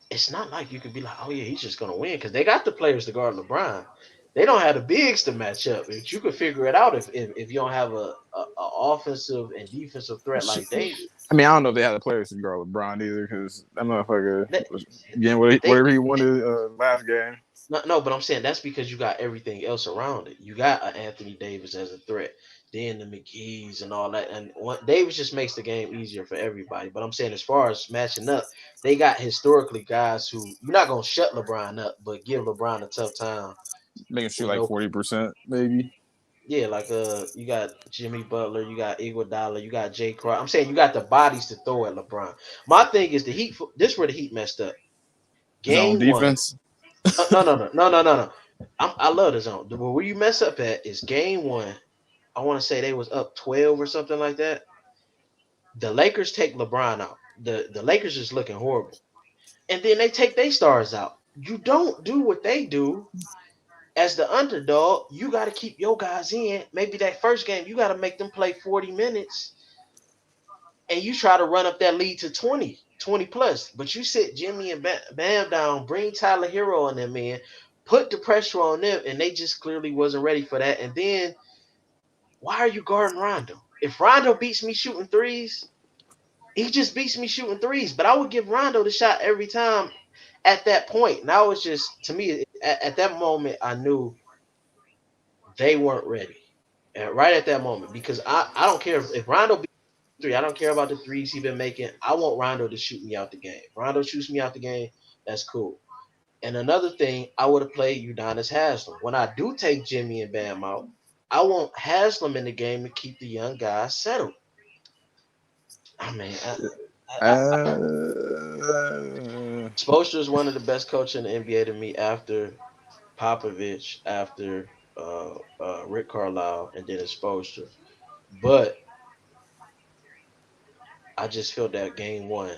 it's not like you could be like, oh yeah, he's just gonna win because they got the players to guard LeBron. They don't have the bigs to match up. But you could figure it out if you don't have a offensive and defensive threat like Davis. I don't know if they had the players to guard LeBron either because that motherfucker They, was getting they whatever he wanted last game. no, but I'm saying that's because you got everything else around it. You got an Anthony Davis as a threat, then the McGee's and all that. And Davis just makes the game easier for everybody. But I'm saying as far as matching up, they got historically guys who you're not gonna shut LeBron up, but give LeBron a tough time Making shoot with like no 40% maybe. yeah, like you got Jimmy Butler, you got Iguodala, you got Jay Crowder. I'm saying you got the bodies to throw at LeBron. My thing is the Heat. This is where the Heat messed up. Zone Game one. defense. No. I love the zone. Where you mess up at is game one. I want to say they was up 12 or something like that. The Lakers take LeBron out. The Lakers is looking horrible, and then they take their stars out. You don't do what they do as the underdog. You got to keep your guys in. Maybe that first game you got to make them play 40 minutes and you try to run up that lead to 20 plus. But you sit Jimmy and Bam down, bring Tyler Hero on them in, put the pressure on them, and they just clearly wasn't ready for that. And then why are you guarding Rondo? If Rondo beats me shooting threes, he just beats me shooting threes. But I would give Rondo the shot every time at that point. Now it's just to me at that moment I knew they weren't ready. And right at that moment, because I don't care if Rondo beats three. I don't care about the threes he been making. I want Rondo to shoot me out the game. If Rondo shoots me out the game, that's cool. And another thing, I would have played Udonis Haslam. When I do take Jimmy and Bam out, I want Haslam in the game to keep the young guys settled. I mean, Spoelstra is one of the best coaches in the NBA to me after Popovich, after Rick Carlisle, and then it's Spoelstra. But I just felt that game one,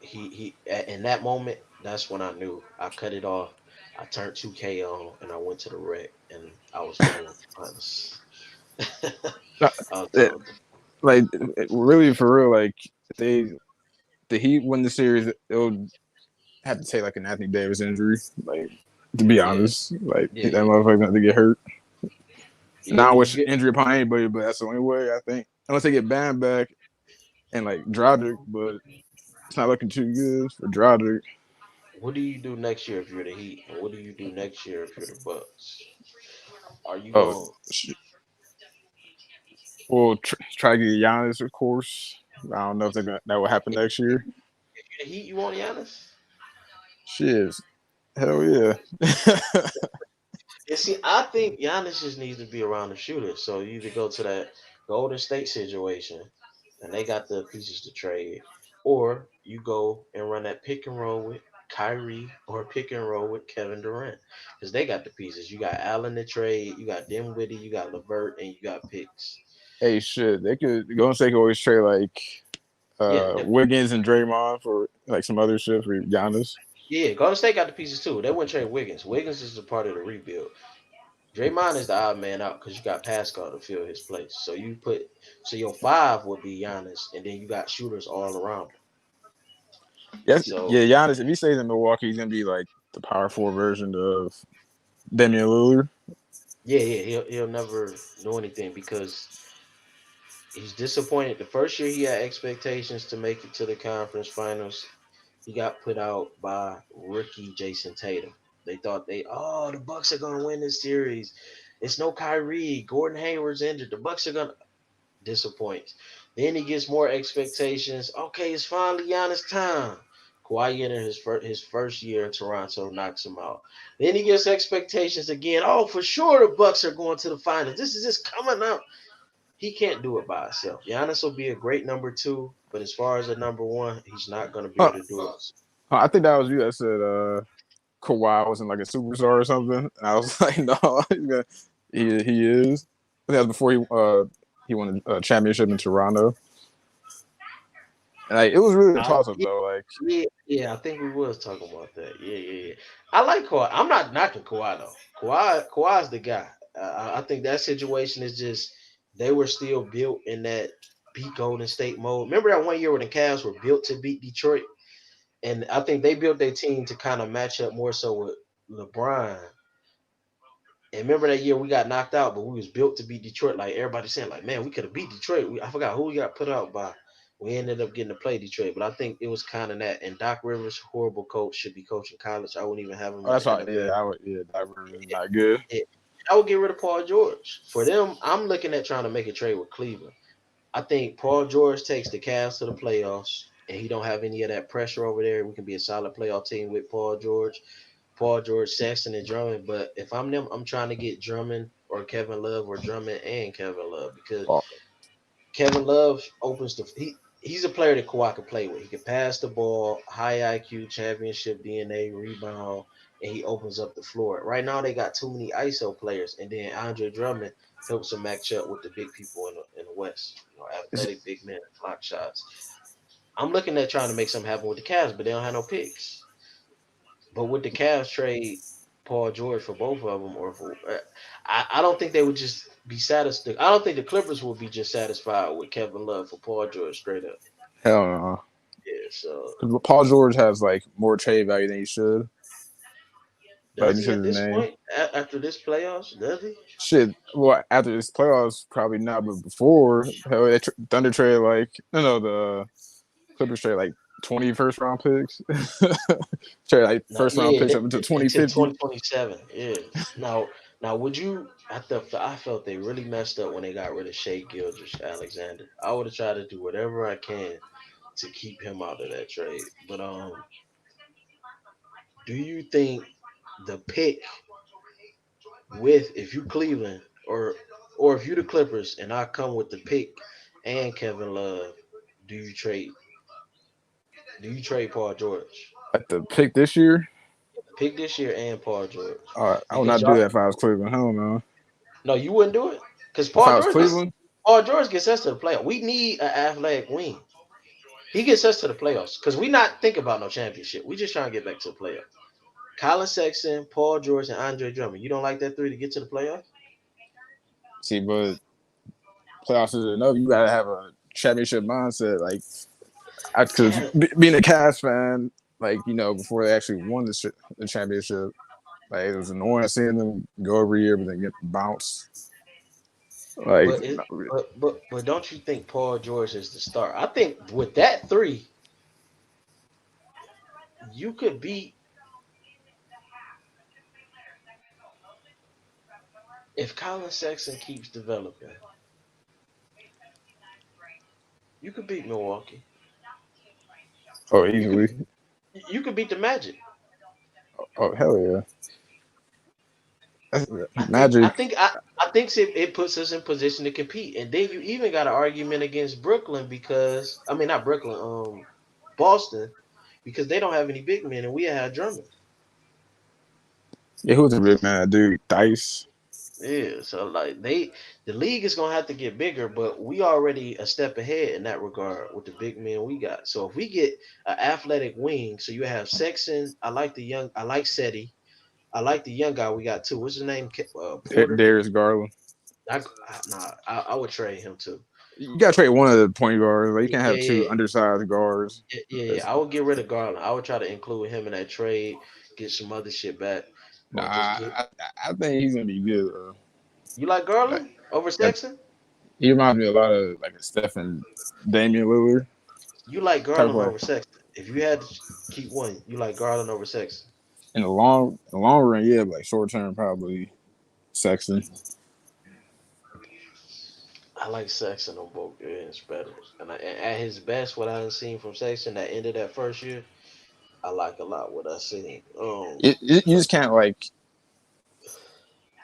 he in that moment That's when I knew. I cut it off. I turned 2K on and I went to the rec and I was playing with friends. Uh, I was it- talking. like really for real, like if they the Heat win the series, it'll have to take like an Anthony Davis injury. Like to be Yeah, honest, like yeah, that yeah, motherfucker's going to get hurt. And yeah. I When you wish get injury upon anybody, but that's the only way I think. Unless they get Bam back and like Dragic, but it's not looking too good for Dragic. what do you do next year if you're the Heat? And what do you do next year if you're the Bucks? Are you Oh, going? we'll try to get Giannis, of course. I don't know if that will happen If next year. you're the Heat, you want Giannis? Shit, hell yeah. And see, I think Giannis just needs to be around the shooter. So you either go to that Golden State situation, and they got the pieces to trade, or you go and run that pick and roll with Kyrie or pick and roll with Kevin Durant, because they got the pieces. You got Allen to trade, you got Dinwiddie, you got Levert, and you got picks. Hey, shit, they could Golden State could always trade like Yeah, Wiggins and Draymond for like some other shit for Giannis. yeah. Golden State got the pieces too. They wouldn't trade Wiggins. Wiggins is a part of the rebuild. Draymond is the odd man out because you got Pascal to fill his place. So your five would be Giannis, and then you got shooters all around him. Yes, So yeah, Giannis. If he stays in Milwaukee, he's gonna be like the power forward version of Damian Lillard. yeah, yeah, he'll never do anything because he's disappointed. The first year he had expectations to make it to the conference finals. He got put out by rookie Jason Tatum. They thought the Bucks are gonna win this series. It's no Kyrie. Gordon Hayward's injured. The Bucks are gonna disappoint. Then he gets more expectations. Okay, it's finally Giannis' time. Kawhi entered his first year in Toronto, knocks him out. Then he gets expectations again. Oh, for sure the Bucks are going to the finals. This is just coming up. He can't do it by himself. Giannis will be a great number two, but as far as a number one, he's not going to be Huh, able to do it. I think that was you that said Kawhi wasn't like a superstar or something. And I was like, no, he is. That was before he won a championship in Toronto. And like it was really a toss up Yeah, though. Like yeah, I think we was talking about that. Yeah, yeah, yeah. I like Kawhi. I'm not knocking Kawhi though. Kawhi's the guy. I think that situation is just they were still built in that beat Golden State mode. Remember that one year when the Cavs were built to beat Detroit, and I think they built their team to kind of match up more so with LeBron. And remember that year we got knocked out, but we was built to beat Detroit. Like everybody saying, like, man, we could have beat Detroit. I forgot who we got put out by. We ended up getting to play Detroit, but I think it was kind of that. And Doc Rivers, horrible coach, should be coaching college. I wouldn't even have him oh, in the that's why. Yeah, NFL. that was not good. It- I would get rid of Paul George. For them, I'm looking at trying to make a trade with Cleveland. I think Paul George takes the Cavs to the playoffs, and he don't have any of that pressure over there. We can be a solid playoff team with Paul George, Sexton, and Drummond. But if I'm them, I'm trying to get Drummond or Kevin Love or Drummond and Kevin Love because Oh, Kevin Love opens he's a player that Kawhi can play with. He can pass the ball, high IQ, championship DNA, rebound, and he opens up the floor. Right now they got too many ISO players, and then Andre Drummond helps them match up with the big people in the West. it's, Athletic big men, block shots. I'm looking at trying to make something happen with the Cavs, but they don't have no picks. But would the Cavs trade Paul George for both of them, or for I don't think they would just be satisfied. I don't think the Clippers would be just satisfied with Kevin Love for Paul George straight up. hell no. Yeah. So 'Cause Paul George has like more trade value than he should. Like does he because at of his this name. point after this playoffs? Does he? Shit. Well, after this playoffs, probably not. But before, hell, Thunder trade like no, the Clippers trade like 20 first round picks. Trade like No, first round yeah, picks up until until 2050. 2027. Yeah. Now, would you? I felt they really messed up when they got rid of Shea Gildress Alexander. I would have tried to do whatever I can to keep him out of that trade. But do you think the pick with if you Cleveland or if you the Clippers and I come with the pick and Kevin Love, do you trade Paul George? Like the pick this year, Pick this year and Paul George. I would Because not do y'all that if I was Cleveland. Hell no. no, you wouldn't do it? Because If I was Cleveland, Paul George gets us to the playoff. We need an athletic wing. He gets us to the playoffs because we not thinking about no championship. We just trying to get back to the playoffs. Colin Sexton, Paul George, and Andre Drummond. You don't like that three to get to the playoffs? See, but playoffs is enough. You gotta have a championship mindset. Like, because Yeah, being a Cavs fan, like before they actually won the championship, like it was annoying seeing them go every year, but then get bounced. Like, but don't you think Paul George is the star? I think with that three, you could beat if Colin Sexton keeps developing. You could beat Milwaukee. oh, You could easily. you could beat the Magic. Oh, hell yeah. That's, I think I Magic. think I, I think it puts us in position to compete. And then you even got an argument against Brooklyn because I mean not Brooklyn, Boston, because they don't have any big men and we have Drummond. Yeah, who's a big man? Dude, Dice. Yeah, so like the league is gonna have to get bigger, but we already a step ahead in that regard with the big men we got. So if we get an athletic wing, so you have Sexton, I like Seti, I like the young guy we got too. What's his name? Porter. Darius Garland. I would trade him too. You gotta trade one of the point guards. Like, you Yeah, can't have two yeah, undersized guards. yeah. I would get rid of Garland. I would try to include him in that trade, get some other shit back, Nah, or just get. I think he's gonna be good. You like Like, Garland over yeah, Sexton? he reminds me a lot of like a Steph and Damian Lillard You like type of Garland play. over Sexton? If you had to keep one, you like Garland over Sexton. In the long run, yeah, but like short term, probably Sexton. I like Sexton on both ends better. And at his best, what I done seen from Sexton that ended that first year, I like a lot what I seen. You just can't like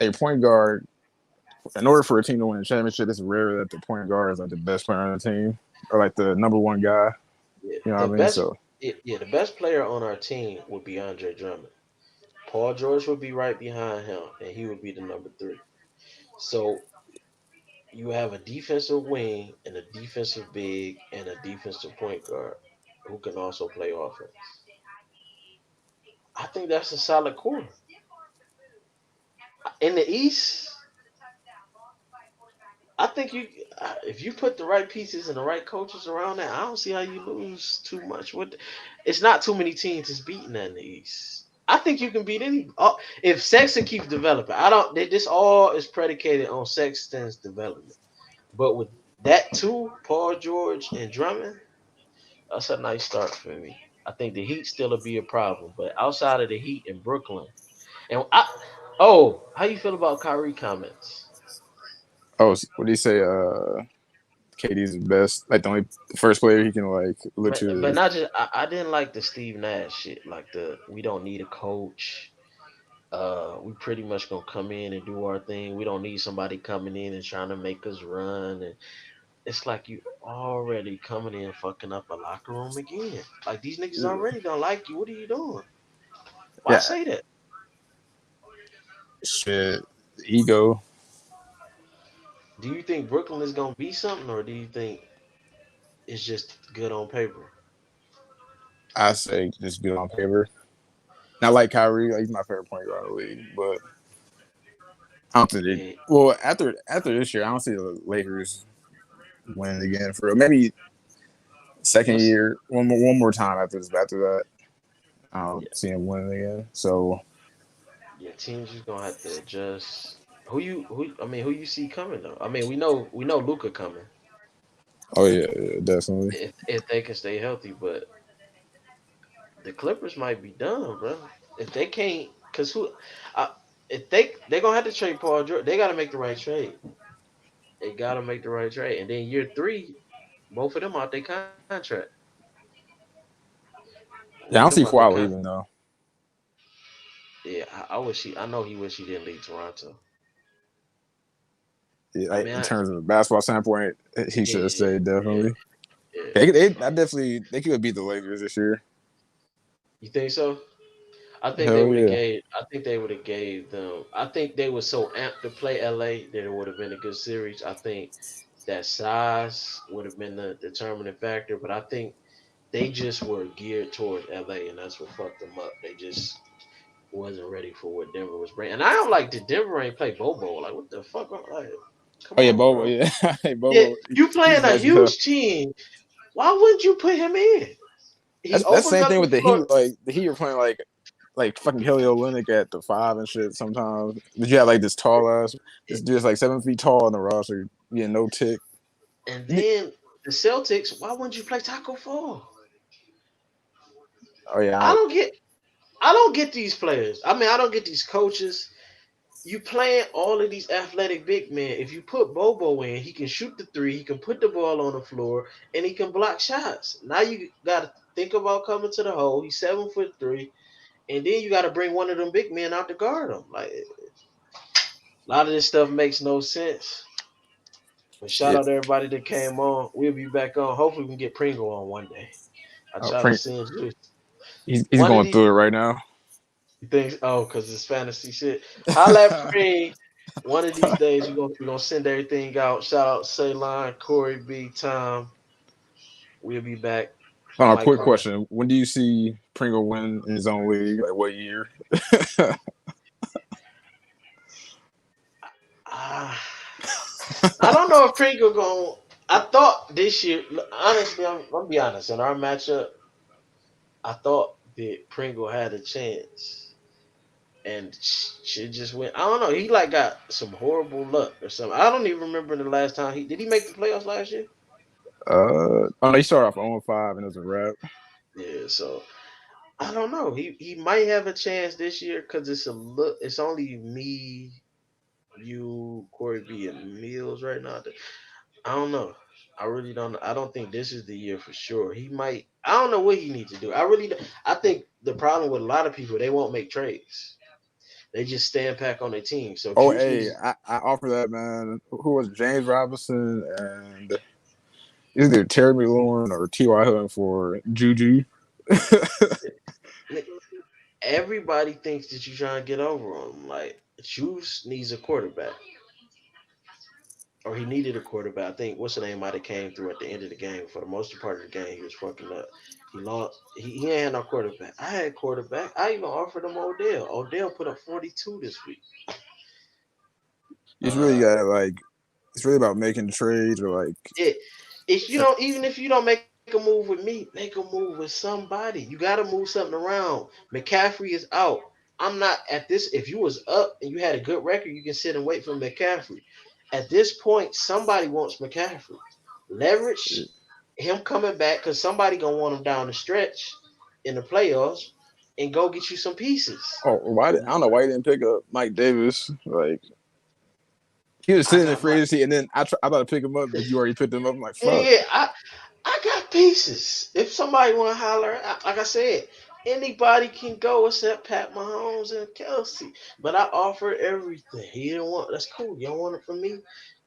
a point guard. In order for a team to win a championship, it's rare that the point guard is like the best player on the team or like the number one guy. Yeah, You know the what I mean? best, So the best player on our team would be Andre Drummond. Paul George would be right behind him, and he would be the number three. So you have a defensive wing and a defensive big and a defensive point guard who can also play offense. I think that's a solid core. In the East, I think if you put the right pieces and the right coaches around that, I don't see how you lose too much. It's not too many teams that's beating that in the East. I think you can beat any. If Sexton keeps developing, I don't. This all is predicated on Sexton's development. But with that too, Paul George and Drummond, that's a nice start for me. I think the Heat still will be a problem, but outside of the Heat in Brooklyn, and how you feel about Kyrie comments? what do you say? KD's the best, like the first player he can like look But to. not just I didn't like the Steve Nash shit. Like the we don't need a coach. We pretty much gonna come in and do our thing. We don't need somebody coming in and trying to make us run. And it's like you already coming in fucking up a locker room again. Like these niggas already don't like you. What are you doing? Why Yeah, say that? shit, ego. Do you think Brooklyn is gonna be something, or do you think it's just good on paper? I say just good on paper. Not like Kyrie, like, he's my favorite point guard in the league, but I don't think they. Yeah, Well, after this year, I don't see the Lakers winning again for real. Maybe second let's year, one more time after this. But after that, I yeah, don't see him winning again. So, yeah. Teams just gonna have to adjust. Who you see coming though? I mean, we know Luca coming oh yeah, definitely. if they can stay healthy, but the Clippers might be done, bro. If they can't, cause uh, if they gonna have to trade Paul George, they gotta make the right trade. They gotta make the right trade, and then year three, both of them out their contract. Both Yeah, of I don't them see out their Kawhi contract. leaving though. Yeah, I wish he. I know he wish he didn't leave Toronto. Yeah, I like, mean, in terms of a basketball standpoint, he should have yeah, stayed yeah, definitely. yeah. They could beat the Lakers this year. You think so? I think they Hell would have yeah. gave. I think they would have gave them. I think they were so amped to play LA that it would have been a good series. I think that size would have been the determining factor. But I think they just were geared toward LA, and that's what fucked them up. They just wasn't ready for what Denver was bringing. And I don't like the Denver ain't play Bobo. Like what the fuck? Like, come Oh yeah, on, Bobo. bro. Yeah, hey Yeah, Bobo. you He's playing a nice as hell. huge team. Why wouldn't you put him in? He That's the opens same up thing the with the floor. Heat. Like the Heat are playing like fucking Kelly Olynyk at the five and shit. Sometimes, but you have like this tall ass. This dude's like 7 feet tall on the roster. Yeah, no tick. And You, then the Celtics, why wouldn't you play Taco Fall? oh yeah, I don't get I don't get these players. I mean, I don't get these coaches. You playing all of these athletic big men. If you put Bobo in, he can shoot the three, he can put the ball on the floor, and he can block shots. Now you gotta think about coming to the hole. He's 7'3", and then you gotta bring one of them big men out to guard him. Like a lot of this stuff makes no sense. But shout yeah. out to everybody that came on. We'll be back on. Hopefully we can get Pringle on one day. I Oh, try to Pring, send you he's one of going these through it right now. things. Oh, because it's fantasy shit. Holla at Pring. One of these days we're gonna send everything out. Shout out Ceylon, Corey B, Tom. We'll be back. A Mike quick on. question: when do you see Pringle win in his own league? Like what year? Ah, I don't know if Pringle going. I thought this year. Honestly, I'm gonna be honest. In our matchup, I thought that Pringle had a chance, and shit just went. I don't know. He like got some horrible luck or something. I don't even remember the last time he did. He make the playoffs last year? Oh no, he started off 0-5 and it was a wrap. Yeah. So I don't know. He might have a chance this year because it's a look. It's only me, you, Corey B, and Mills right now. I don't know. I really don't. I don't think this is the year for sure. He might. I don't know what he needs to do. I really. I think the problem with a lot of people, they won't make trades. They just stand back on their team. So Oh Juice hey, needs. I offer that man. Who was it? James Robinson and either Terry McLaurin or T.Y. Hilton for Juju. Everybody thinks that you're trying to get over on him. Like Juice needs a quarterback, or he needed a quarterback. I think what's the name might have came through at the end of the game. For the most part of the game, he was fucking up. He lost. He ain't had no quarterback. I had quarterback. I even offered him Odell. Odell put up 42 this week. It's really Uh, got like it's really about making trades or like it, if you don't, even if you don't make a move with me, make a move with somebody. You got to move something around. McCaffrey is out. I'm not at this. If you was up and you had a good record, you can sit and wait for McCaffrey. At this point, somebody wants McCaffrey. Leverage him coming back because somebody gonna want him down the stretch in the playoffs, and go get you some pieces. oh why I don't know why he didn't pick up Mike Davis. Like he was I sitting in got free my agency and then I thought to pick him up, but you already picked him up. I'm like yeah, fuck. yeah. I got pieces. If somebody want to holler, like I said, anybody can go except Pat Mahomes and Kelsey. But I offered everything. He didn't want. That's cool. You don't want it from me.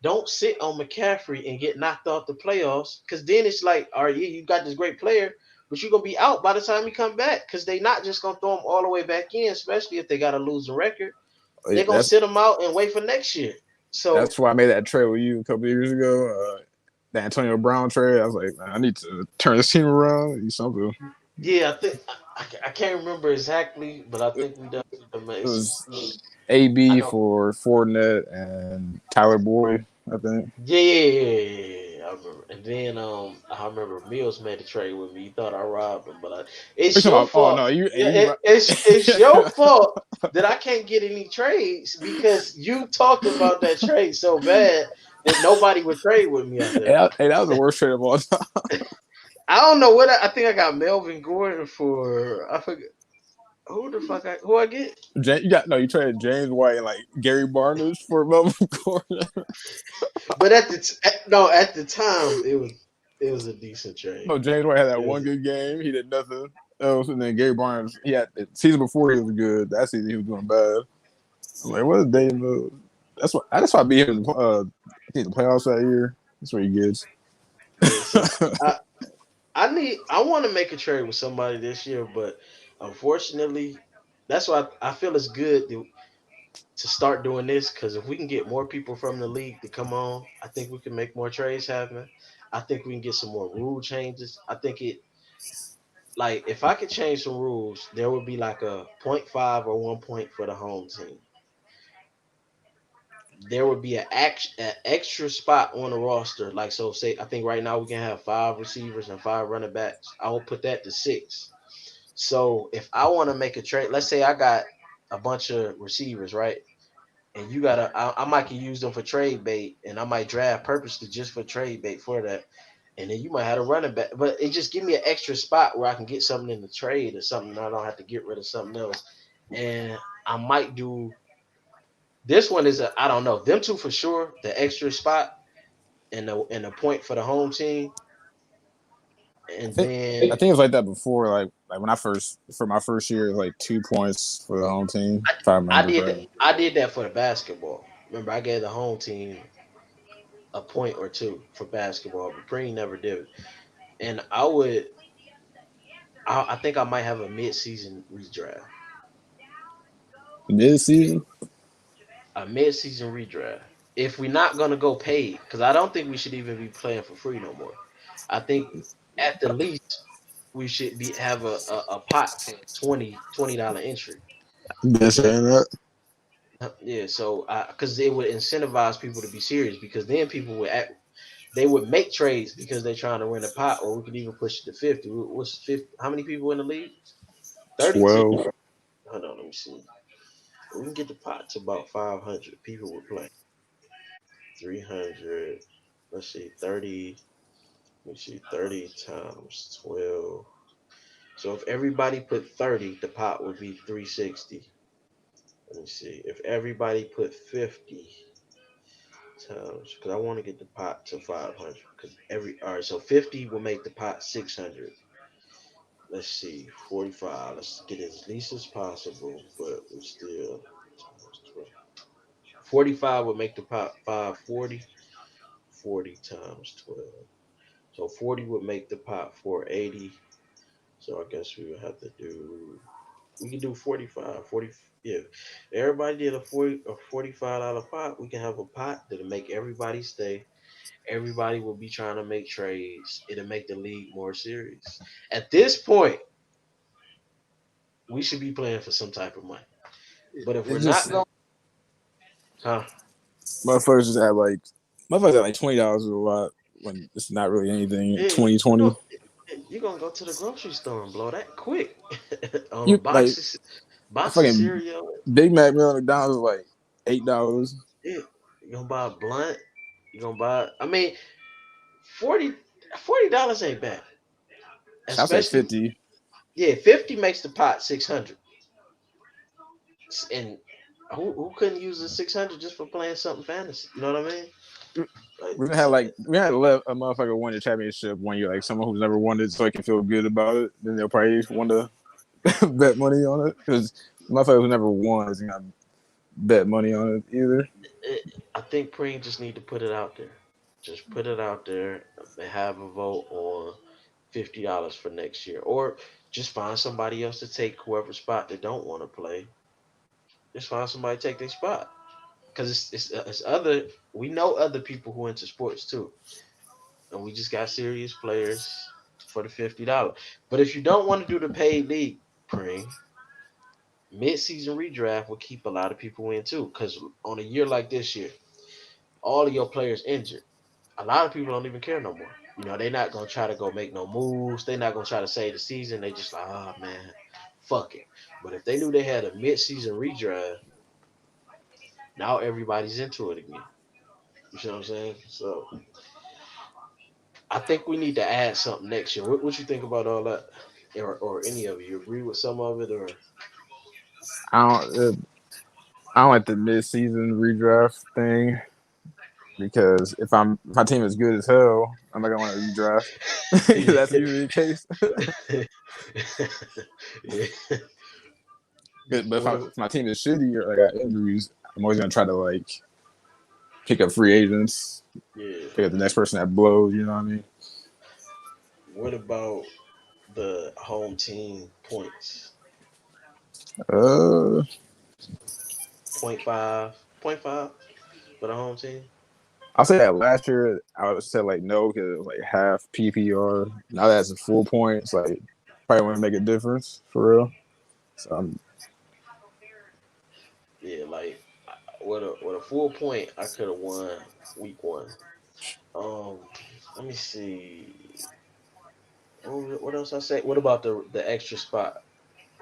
Don't sit on McCaffrey and get knocked off the playoffs. Because then it's like, all right, you got this great player, but you're gonna be out by the time you come back. Because they not just gonna throw him all the way back in, especially if they got a losing record. They're gonna That's sit him out and wait for next year. So that's why I made that trade with you a couple of years ago. The Antonio Brown trade. I was like, man, I need to turn this team around. Do something. yeah, I think I can't remember exactly, but I It think we done was I AB know. for Fournette and Tyler Boyd. I think. Yeah, yeah, yeah, yeah, yeah, I remember. And then I remember Mills made a trade with me. He thought I robbed him, but What it's you talking your about? Oh fault. no, you Yeah, and you. it's your fault that I can't get any trades because you talked about that trade so bad that nobody would trade with me after that. Hey, that was the worst trade of all time. I don't know what I think I got Melvin Gordon for. I forget who I get. You got no. You traded James White and like Gary Barnes for Melvin Gordon. But no, at the time it was a decent trade. No, James White had that It one was good game. He did nothing else, and then Gary Barnes. He had the season before he was good. That season he was doing bad. I'm like, what is Dave Mills? That's why I beat him. I think the playoffs that year. That's what he gets. yeah. So I want to make a trade with somebody this year, but unfortunately, that's why I feel it's good to start doing this because if we can get more people from the league to come on, I think we can make more trades happen. I think we can get some more rule changes. I think it. like if I could change some rules, there would be like a point five or 1 point for the home team. There would be an extra spot on the roster. Like so, say I think right now we can have 5 receivers and 5 running backs. I will put that to 6. So if I want to make a trade, let's say I got a bunch of receivers, right? And you gotta, I might can use them for trade bait, and I might draft purposely just for trade bait for that. And then you might have a running back, but it just give me an extra spot where I can get something in the trade or something. I don't have to get rid of something else. And I might do this one is I don't know them two for sure. The extra spot and the point for the home team, I and think I then think it was like that before. Like when I first for my first year, like 2 points for the home team, if I I remember did correctly. I did that for the basketball. Remember, I gave the home team a point or two for basketball, but Preem never did it. And I think I might have a mid-season redraft, Mid season, a mid-season redraft. If we're not gonna go paid, because I don't think we should even be playing for free no more. I think at the least we should be have a pot for $20 entry. been But saying that. yeah, so because it would incentivize people to be serious, because then people would they would make trades because they're trying to win a pot, or we could even push it to 50. What's 50? How many people in the league? 32. 12. Hold on, let me see. We can get the pot to about 500 people would play. 300. Let's see, 30. Let me see, 30 times 12. So if everybody put 30, the pot would be 360. Let me see. If everybody put 50 times, because I want to get the pot to 500. Because all right, so 50 will make the pot 600. Let's see, 45. Let's get it as least as possible, but we still 45 would make the pot 540. 40 times 12. So 40 would make the pot 480. So I guess we would have to do we can do 45, 40. Yeah. Everybody did a $45 pot. We can have a pot that'll make everybody stay. Everybody will be trying to make trades. It'll make the league more serious. At this point, we should be playing for some type of money. But if we're It's not just going, huh? motherfuckers just have like motherfuckers have like $20 is a lot when it's not really anything in Yeah, 2020. you're gonna go to the grocery store and blow that quick on a You like a box of fucking cereal. Big Mac meal at McDonald's is like $8. Yeah, you're gonna buy a blunt. You're gonna buy. I mean, 40 $40 ain't bad. I'll say Especially, 50. yeah, 50 makes the pot 600. And who couldn't use the 600 just for playing something fantasy? You know what I mean? Like, We had a motherfucker win the championship one year, like someone who's never won it, so he can feel good about it. Then they'll probably want to bet money on it because motherfucker who never won isn't gonna bet money on it either. I think Preem just need to put it out there. Just put it out there and have a vote on $50 for next year, or just find somebody else to take whoever spot they don't want to play. Just find somebody to take their spot, because it's other. We know other people who into sports too, and we just got serious players for the $50. But if you don't want to do the paid league, Preem, mid-season redraft will keep a lot of people in too. Because on a year like this year, all of your players injured. A lot of people don't even care no more. You know, they're not gonna try to go make no moves. They're not gonna try to save the season. They just like, oh man, fuck it. But if they knew they had a mid-season redraft, now everybody's into it again. You see what I'm saying? So I think we need to add something next year. What you think about all that, or any of it? You agree with some of it, or I don't. I don't like the mid-season redraft thing because if my team is good as hell, I'm not gonna want to redraft. That's usually the case. yeah? But What? if my team is shitty or I got injuries, I'm always gonna try to like pick up free agents, Yeah. pick up the next person that blows. You know what I mean? What about the home team points? Uh, Point five for the home team. I'll say that last year I would say like no because it was like half PPR. Now that's a full point. It's like probably want to make a difference for real. So Yeah, like with a full point, I could have won week one. Um, let me see. What else I say? What about the extra spot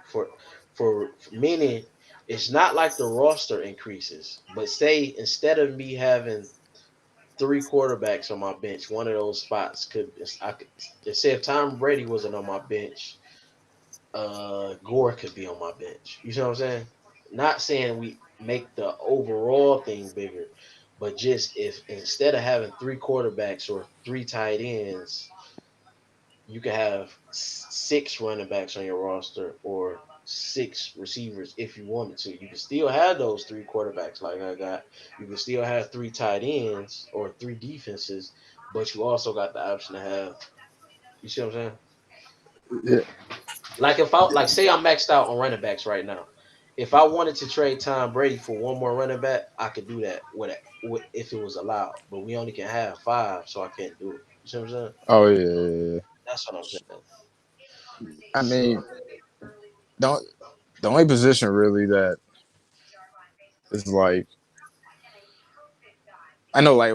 for for meaning? It's not like the roster increases, but say instead of me having three quarterbacks on my bench, one of those spots I could say if Tom Brady wasn't on my bench, Gore could be on my bench. You see what I'm saying? Not saying we make the overall thing bigger, but just if instead of having three quarterbacks or three tight ends, you can have six running backs on your roster or six receivers if you wanted to. You can still have those three quarterbacks like I got. You can still have three tight ends or three defenses, but you also got the option to have. You see what I'm saying? yeah. Like if I like say I'm maxed out on running backs right now. If I wanted to trade Tom Brady for one more running back, I could do that with if it was allowed. But we only can have five, so I can't do it. You see what I'm saying? Oh yeah, yeah, yeah. That's what I'm saying. I mean, So don't the only position really that is like I know like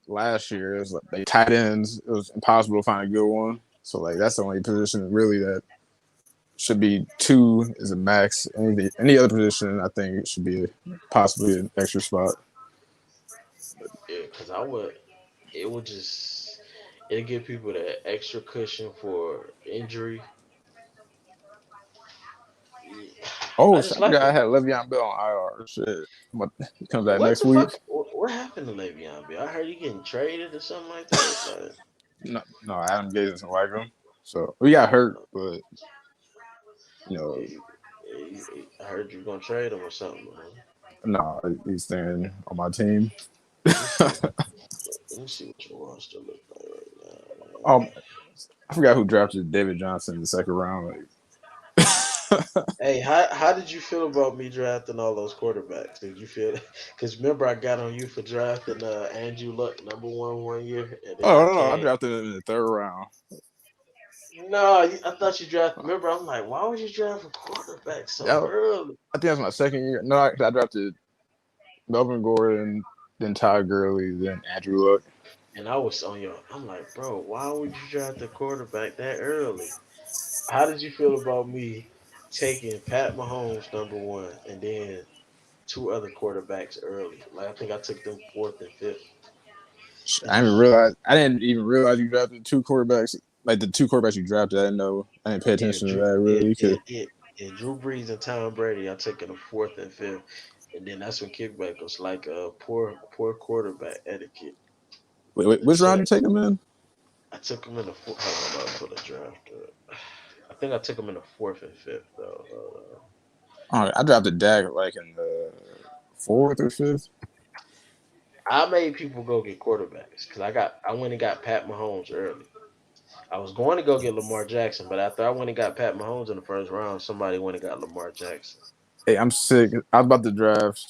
last year it was like tight ends. It was impossible to find a good one. So like that's the only position really that should be two is a max. Any other position I think it should be possibly an extra spot. yeah, because I would it would just it give people that extra cushion for injury. Yeah, Oh, I shit, just I like forgot I it. had Le'Veon Bell on IR. Shit, he comes back What next the fuck? week. What happened to Le'Veon Bell? I heard he getting traded or something like that. Like, No, no, Adam Gaze doesn't like him. So we got hurt, but you know, yeah, I heard you were gonna trade him or something. no, he's staying on my team. Let me see. Let me see what your roster look like right now, man. um, I forgot who drafted David Johnson in the second round. Like, Hey, how did you feel about me drafting all those quarterbacks? Did you feel? Because remember, I got on you for drafting Andrew Luck number one year, and then oh I no, I can't. drafted him in the third round. No, I thought you drafted. Remember, I'm like, why would you draft a quarterback so That, early? I think that's my second year. No, I drafted Melvin Gordon, then Ty Gurley, then Andrew Luck. And I was on your. I'm like, bro, why would you draft a quarterback that early? How did you feel about me taking Pat Mahomes number one and then two other quarterbacks early? Like I think I took them fourth and fifth. I didn't realize. I didn't even realize you drafted two quarterbacks. Like the two quarterbacks you drafted, I didn't know. I didn't pay Yeah, attention to that really. Cause Drew Brees and Tom Brady. I took in the fourth and fifth, and then that's when kickback was like poor quarterback etiquette. which So round you take him in? I took him in the fourth. Hold on, for the draft. I think I took him in the fourth and fifth though. I drafted Dak like in the fourth or fifth. I made people go get quarterbacks because I went and got Pat Mahomes early. I was going to go get Lamar Jackson, but after I went and got Pat Mahomes in the first round, somebody went and got Lamar Jackson. Hey, I'm sick. I was about to draft.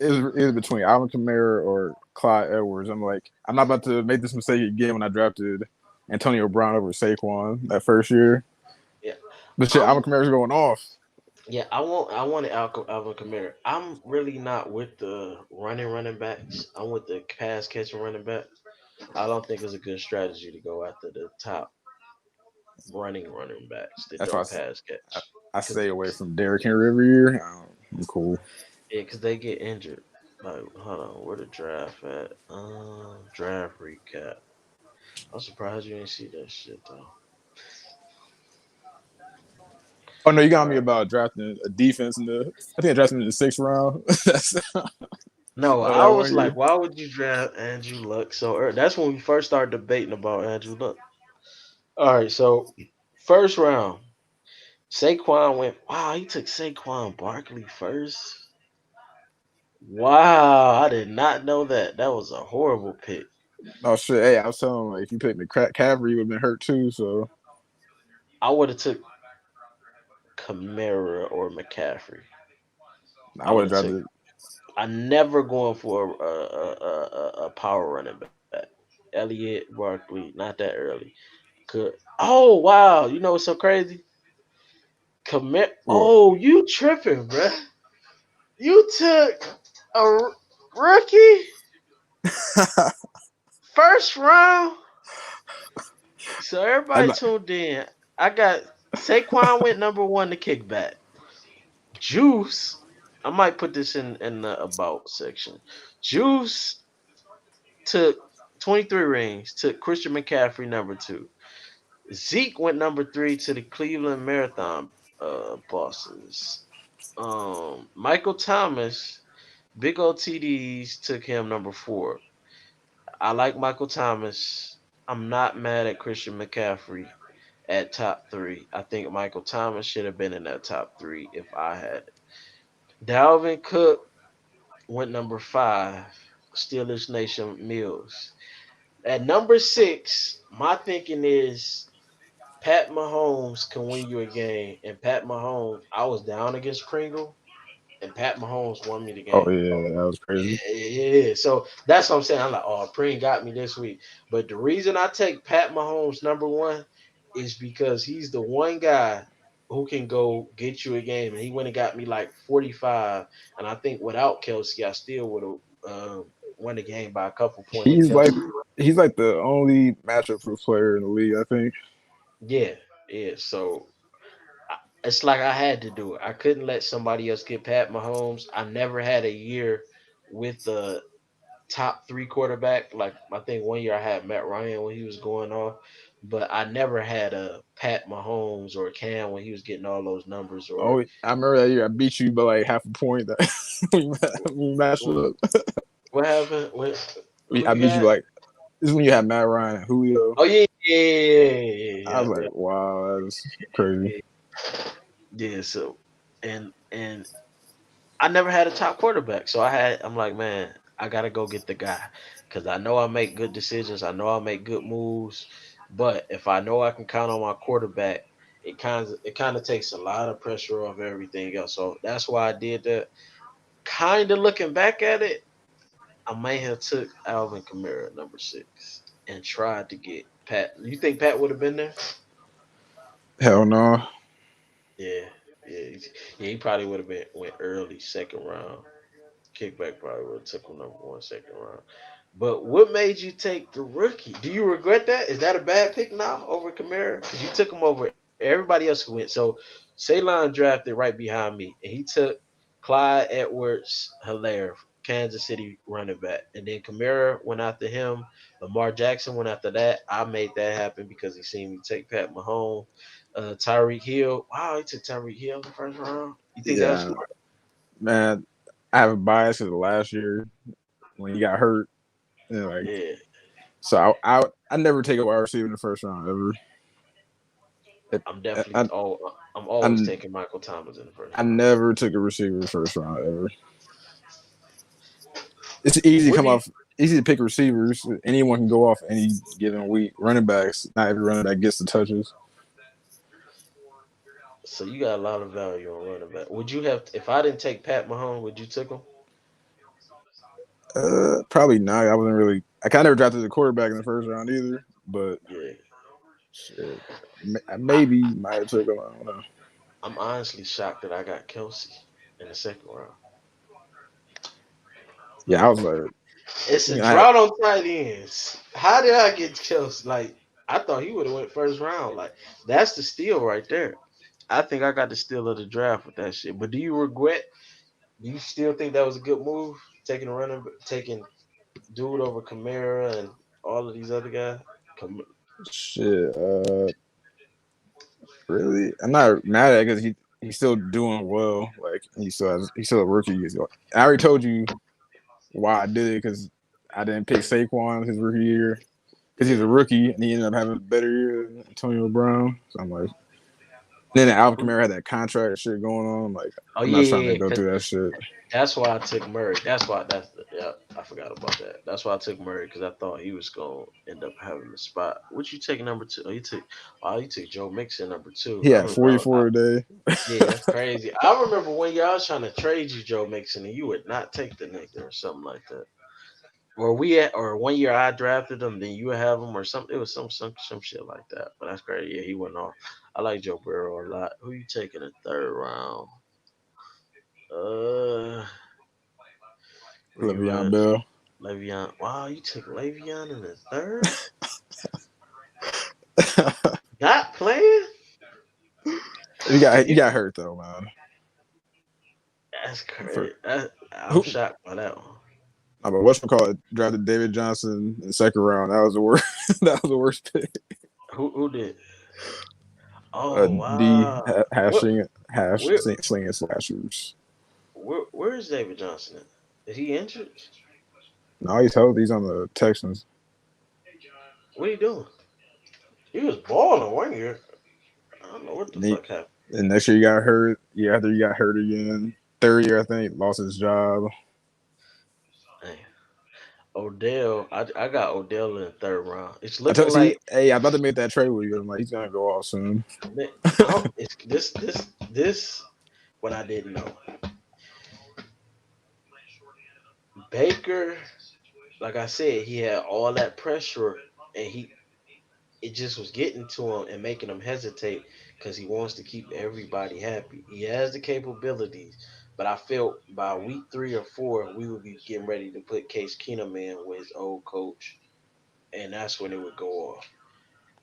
It was between Alvin Kamara or Clyde Edwards. I'm like, I'm not about to make this mistake again when I drafted Antonio Brown over Saquon that first year. Yeah, But shit, Alvin I'm Kamara's going off. yeah, I wanted Alvin Kamara. I'm really not with the running backs. I'm with the pass catching running back. I don't think it's a good strategy to go after the top running backs that That's why don't pass I, catch. I Cause, stay away from Derrick Henry every year. I'm cool. yeah, cause they get injured. Like, hold on, where the draft at? Draft recap. I'm surprised you didn't see that shit though. Oh no, you got All me right. about drafting a defense in the. I think I drafted him in the sixth round. That's No, oh, I that was one like, year. why would you draft Andrew Luck so early? That's when we first started debating about Andrew Luck. All right, so first round, Saquon went. Wow, he took Saquon Barkley first. Wow, I did not know that. That was a horrible pick. Oh shit! Hey, I was telling him like, if you picked McCaffrey, you would have been hurt too. So I would have took Kamara or McCaffrey. I I would would have have took drafted. I never going for a power running back. Elliott, Barkley, not that early. Could Oh wow, you know what's so crazy? Commit. What? Oh, you tripping, bruh? You took a rookie first round. So I everybody like. tuned in. I got Saquon went number one to kickback. Juice. I might put this in the about section. Juice took 23 rings. Took Christian McCaffrey number two. Zeke went number three to the Cleveland Marathon bosses. Michael Thomas, big old TDs took him number four. I like Michael Thomas. I'm not mad at Christian McCaffrey at top three. I think Michael Thomas should have been in that top three if I had it. Dalvin Cook went number five. Steelers Nation Mills. At number six, my thinking is Pat Mahomes can win you a game. And Pat Mahomes, I was down against Pringle, and Pat Mahomes won me the Oh game. yeah, that was crazy. Yeah. So that's what I'm saying. I'm like, oh, Pring got me this week. But the reason I take Pat Mahomes number one is because he's the one guy who can go get you a game. And he went and got me like 45. And I think without Kelsey, I still would have won the game by a couple points with He's like Kelsey. he's like the only matchup proof player in the league. I think. Yeah. Yeah. So it's like I had to do it. I couldn't let somebody else get Pat Mahomes. I never had a year with the top three quarterback. Like I think one year I had Matt Ryan when he was going off, but I never had a Pat Mahomes or Cam when he was getting all those numbers. Or Oh, I remember that year I beat you by like half a point. That we matched up. what happened? Who I you beat you had? like this is when you had Matt Ryan and Julio. Oh yeah, yeah, yeah, I yeah, was yeah, like, wow, that's crazy. yeah. Yeah, so and I never had a top quarterback, so I'm like, man, I gotta go get the guy because I know I make good decisions. I know I make good moves, but if I know I can count on my quarterback, it kind of takes a lot of pressure off everything else. So that's why I did that. Kind of looking back at it, I may have took Alvin Kamara at number six and tried to get Pat. You think Pat would have been there? Hell no. Yeah, yeah, yeah. He probably would have been went early second round. Kickback probably would have took him number one second round. But what made you take the rookie? Do you regret that? Is that a bad pick now over Kamara? Because you took him over everybody else who went. So Ceylon drafted right behind me, and he took Clyde Edwards Hilaire, Kansas City running back. And then Kamara went after him. Lamar Jackson went after that. I made that happen because he seen me take Pat Mahomes. Tyreek Hill. Wow, he took Tyreek Hill in the first round. You think that was Yeah, smart? man. I have a bias because last year when he got hurt, and like Yeah. so I never take a wide receiver in the first round ever. I'm I, definitely I, all I'm always I, taking Michael Thomas in the first I round. never took a receiver in the first round ever. It's easy to What come do you off, easy to pick receivers. Anyone can go off any given week. Running backs, not every running back gets the touches. so you got a lot of value on running back. Would you have if I didn't take Pat Mahomes, would you took him? Probably not. I wasn't really. I kind of never drafted a quarterback in the first round either. But Yeah. shit, I, maybe might have took him. I don't know. I'm honestly shocked that I got Kelsey in the second round. Yeah, I was like, It's a you know, I, drought on tight ends. How did I get Kelsey? Like I thought he would have went first round. Like that's the steal right there. I think I got the steal of the draft with that shit. But do you regret? Do you still think that was a good move? Taking dude over Kamara and all of these other guys. shit. Really, I'm not mad at it because he's still doing well. Like he's still a rookie. I already told you why I did it because I didn't pick Saquon his rookie year because he's Yeah. a rookie and he ended up having a better year than Antonio Brown. So I'm like, then Alvin Kamara had that contract shit going on. I'm like, Oh I'm not yeah, trying yeah, to yeah. go 'Cause through that shit. that's why I took Murray. That's why. That's the yeah. I forgot about that. That's why I took Murray because I thought he was gonna end up having the spot. What you take number two? You took Joe Mixon number two. He I had remember. 44 a day. Yeah, that's crazy. I remember one year I was trying to trade you Joe Mixon and you would not take the nigga or something like that. Or one year I drafted him, then you would have him or something. It was some shit like that. But that's crazy. Yeah, he went off. I like Joe Burrow a lot. Who you taking in the third round? Uh, where you Le'Veon at? Bell. Le'Veon. Wow, you took Le'Veon in the third? Not playing? he You, got hurt though, man. that's For crazy. I'm who? shocked by that one. I mean, what's call it? Drafted David Johnson in the second round. That was the worst. That was the worst pick. Who did? Oh D wow. What? hashing hash Where? slinging slashers. Where is David Johnson at? Is he injured? No, he's healthy. He's on the Texans. What are you doing? He was balling 1 year. I don't know what the And, he, fuck happened. and next year he got hurt. Yeah, after he got hurt again. Third year, I think, lost his job. Man. Odell, I got Odell in the third round. It's I looking told see, like hey, I'm about to make that trade with you. I'm like, he's gonna go off soon. man, it's this what I didn't know. Baker, like I said, he had all that pressure and he it just was getting to him and making him hesitate because he wants to keep everybody happy. He has the capabilities, but I felt by week 3 or 4 we would be getting ready to put Case Keenum in with his old coach, and that's when it would go off.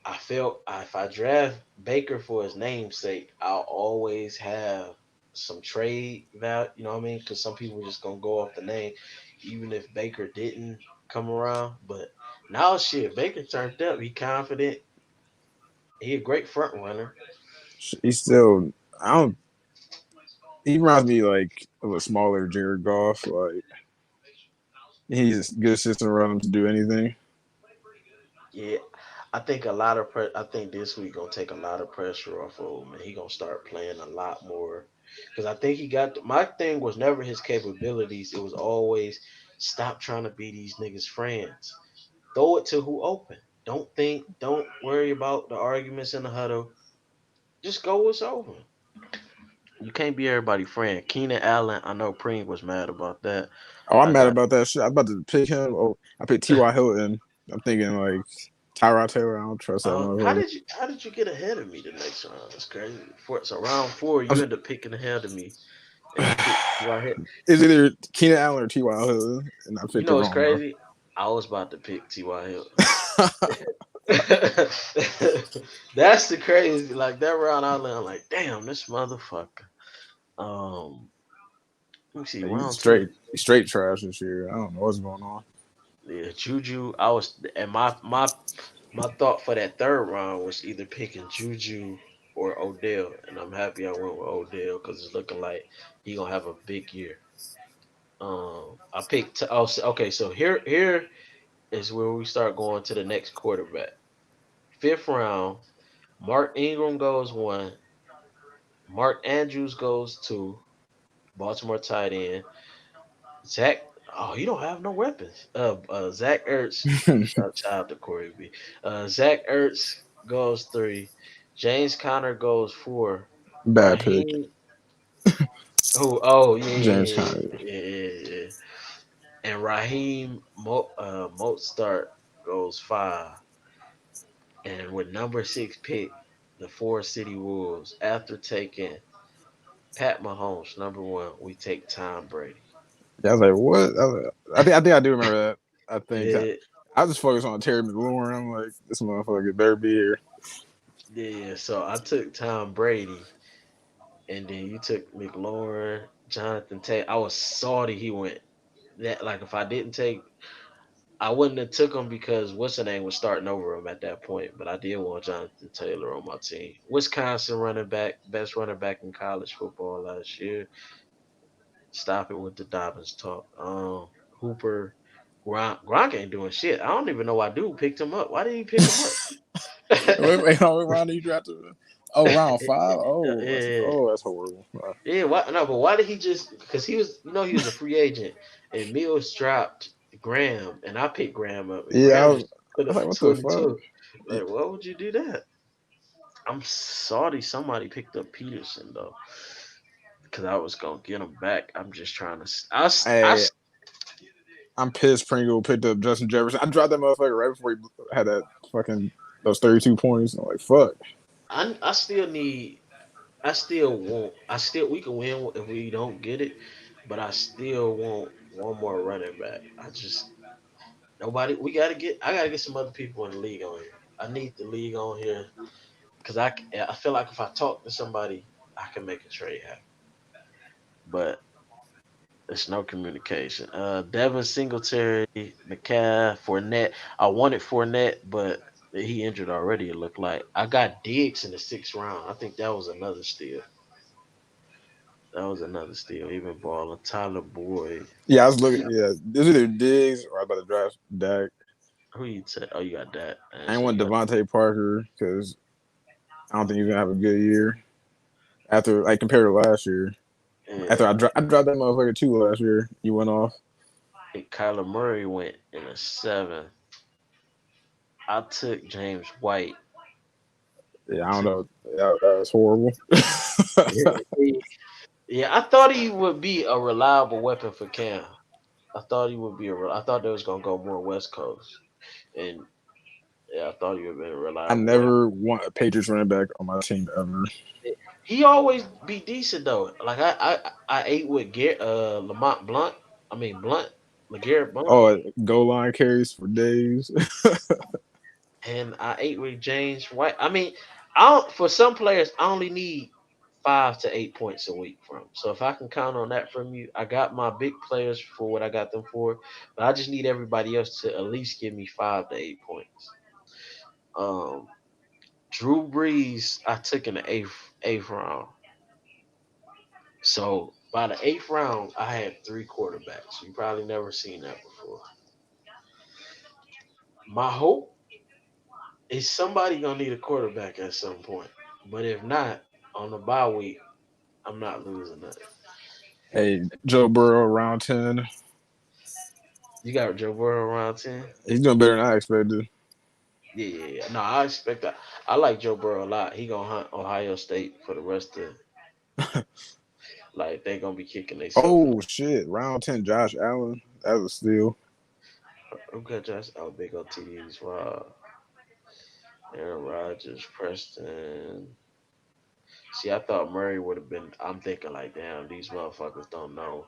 I felt if I draft Baker for his namesake, I'll always have some trade value. You know what I mean? Because some people are just gonna go off the name, even if Baker didn't come around. But now, shit, Baker turned up. He confident. He a great front runner. He's still, I don't. He reminds me like of a smaller Jared Goff. Like he's a good system around him to do anything. Yeah, I think this week gonna take a lot of pressure off of him, and he gonna start playing a lot more. Because I think he got my thing was never his capabilities. It was always stop trying to be these niggas friends. Throw it to who open. Don't think. Don't worry about the arguments in the huddle. Just go what's open. You can't be everybody friend. Keenan Allen, I know Preem was mad about that. Oh, I'm I mad got. about that shit. I'm about to pick him. Oh, I picked T.Y. Hilton. I'm thinking like Tyrod Taylor. I don't trust that motherfucker. How did you get ahead of me the next round? That's crazy. So round 4, I'm, you end up picking ahead of me, and you picked T.Y. Hit. it's either Keenan Allen or T.Y. Hilton, and I You picked the know it's wrong one. crazy. I was about to pick T.Y. Hill. That's the crazy. Like that round, I'm like, damn, this motherfucker. Um, let me see, He's round 2. straight trash this year. I don't know what's going on. Yeah, Juju. I was, and my thought for that third round was either picking Juju or Odell, and I'm happy I went with Odell because it's looking like he gonna have a big year. I picked. Okay. So here is where we start going to the next quarterback. Fifth round, Mark Ingram goes 1. Mark Andrews goes 2. Baltimore tight end. Zach. Oh, you don't have no weapons. Zach Ertz. Shout out to Corey B. Zach Ertz goes 3. James Conner goes 4. Bad pick, Raheem. Oh, oh yeah, James yeah, Conner. yeah, yeah, yeah, yeah. And Raheem Mostert goes 5. And with number 6 pick, the Forest City Wolves, after taking Pat Mahomes, number 1, we take Tom Brady. Yeah, I was like, what? I think I do remember that. I think Yeah, I just focused on Terry McLaurin. I'm like, this motherfucker better be here. yeah. So I took Tom Brady, and then you took McLaurin, Jonathan Tate. I was salty he went that. Like if I didn't take, I wouldn't have took him because what's the name was starting over him at that point. But I did want Jonathan Taylor on my team. Wisconsin running back, best running back in college football last year. Stop it with the Dobbins talk. Hooper, Gronk ain't doing shit. I don't even know why dude picked him up. Why did he pick him up? Wait, what round did you drafted? Oh, round 5. Yeah, That's horrible. yeah. Why? No, but why did he just? Because he was, he was a free agent, and Mills dropped. Graham, and I picked Graham up, and Yeah, Graham just put I up was for like, what the fuck? 22. Like, why would you do that? I'm sorry somebody picked up Peterson though, because I was gonna get him back. I'm just trying to. Hey, I'm pissed. Pringle picked up Justin Jefferson. I dropped that motherfucker right before he had that fucking those 32 points. I'm like, fuck. I still need. I still want. I still we can win if we don't get it, but I still want one more running back. I just nobody. We gotta get. I gotta get some other people in the league on here. I need the league on here because I feel like if I talk to somebody, I can make a trade happen. But there's no communication. Devin Singletary, McCaff, Fournette. I wanted Fournette, but he injured already. It looked like I got Diggs in the 6th round. I think that was another steal. That was another steal. Even balling Tyler Boyd. Yeah, I was looking. Yeah, this either Diggs or I was about to draft Dak. Who you say? Oh, you got that. I I didn't ain't say want you got. Devontae Parker because I don't think he's gonna have a good year after like compared to last year. After Yeah, I dropped that motherfucker too last year. You went off. and Kyler Murray went in a 7th. I took James White. Yeah, I don't To, know. That was horrible. yeah, I thought he would be a reliable weapon for Cam. I thought he would be I thought they was gonna go more West Coast, and yeah, I thought he would be a I reliable weapon. never want a Patriots running back on my team ever. He always be decent though. Like I ate with Lamont Blunt. I mean Blunt, LeGarrette Blunt, Oh, goal line carries for days. and I ate with James White. I mean, I don't, for some players I only need 5 to 8 points a week from. So if I can count on that from you, I got my big players for what I got them for, but I just need everybody else to at least give me 5 to 8 points. Um, Drew Brees, I took in the eighth round. So by the 8th round, I had 3 quarterbacks. You probably never seen that before. My hope is somebody gonna need a quarterback at some point. But if not, on the bye week, I'm not losing nothing. Hey, Joe Burrow round 10. You got Joe Burrow around 10? He's doing better than I expected. Yeah, yeah, yeah. No, I expect that. I like Joe Burrow a lot. He gonna hunt Ohio State for the rest of like they gonna be kicking themselves. Oh shit, round 10, Josh Allen. That was a steal. Who got Josh? Oh, big on TDs. Wow. Aaron Rodgers, Preston. See, I thought Murray would have been. I'm thinking like, damn, these motherfuckers don't know.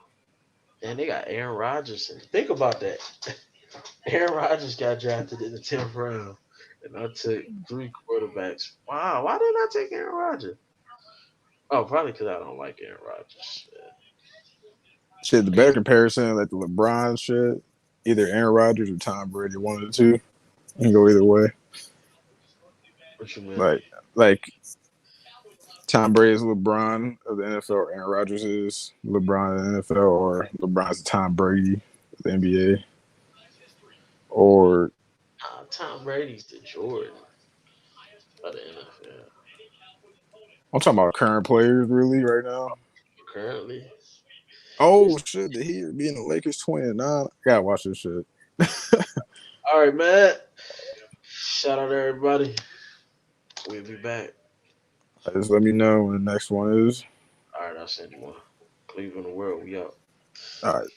And they got Aaron Rodgers. Think about that. Aaron Rodgers got drafted in the 10th round, and I took 3 quarterbacks. Wow, why didn't I take Aaron Rodgers? Oh, probably because I don't like Aaron Rodgers. Shit, the Yeah. better comparison, like the LeBron shit, either Aaron Rodgers or Tom Brady, one of the two. You can go either way. What you mean? Like, like Tom Brady is LeBron of the NFL, or Aaron Rodgers is LeBron of the NFL, or LeBron's Tom Brady of the NBA, or Tom Brady's the Jordan of the NFL I'm talking about current players really right now. currently. Oh shit, did he being the Lakers 29? I gotta watch this shit. All right, man. Shout out to everybody. We'll be back. Just let me know when the next one is. All right, I'll send you one. Cleveland, the world. We out. All right.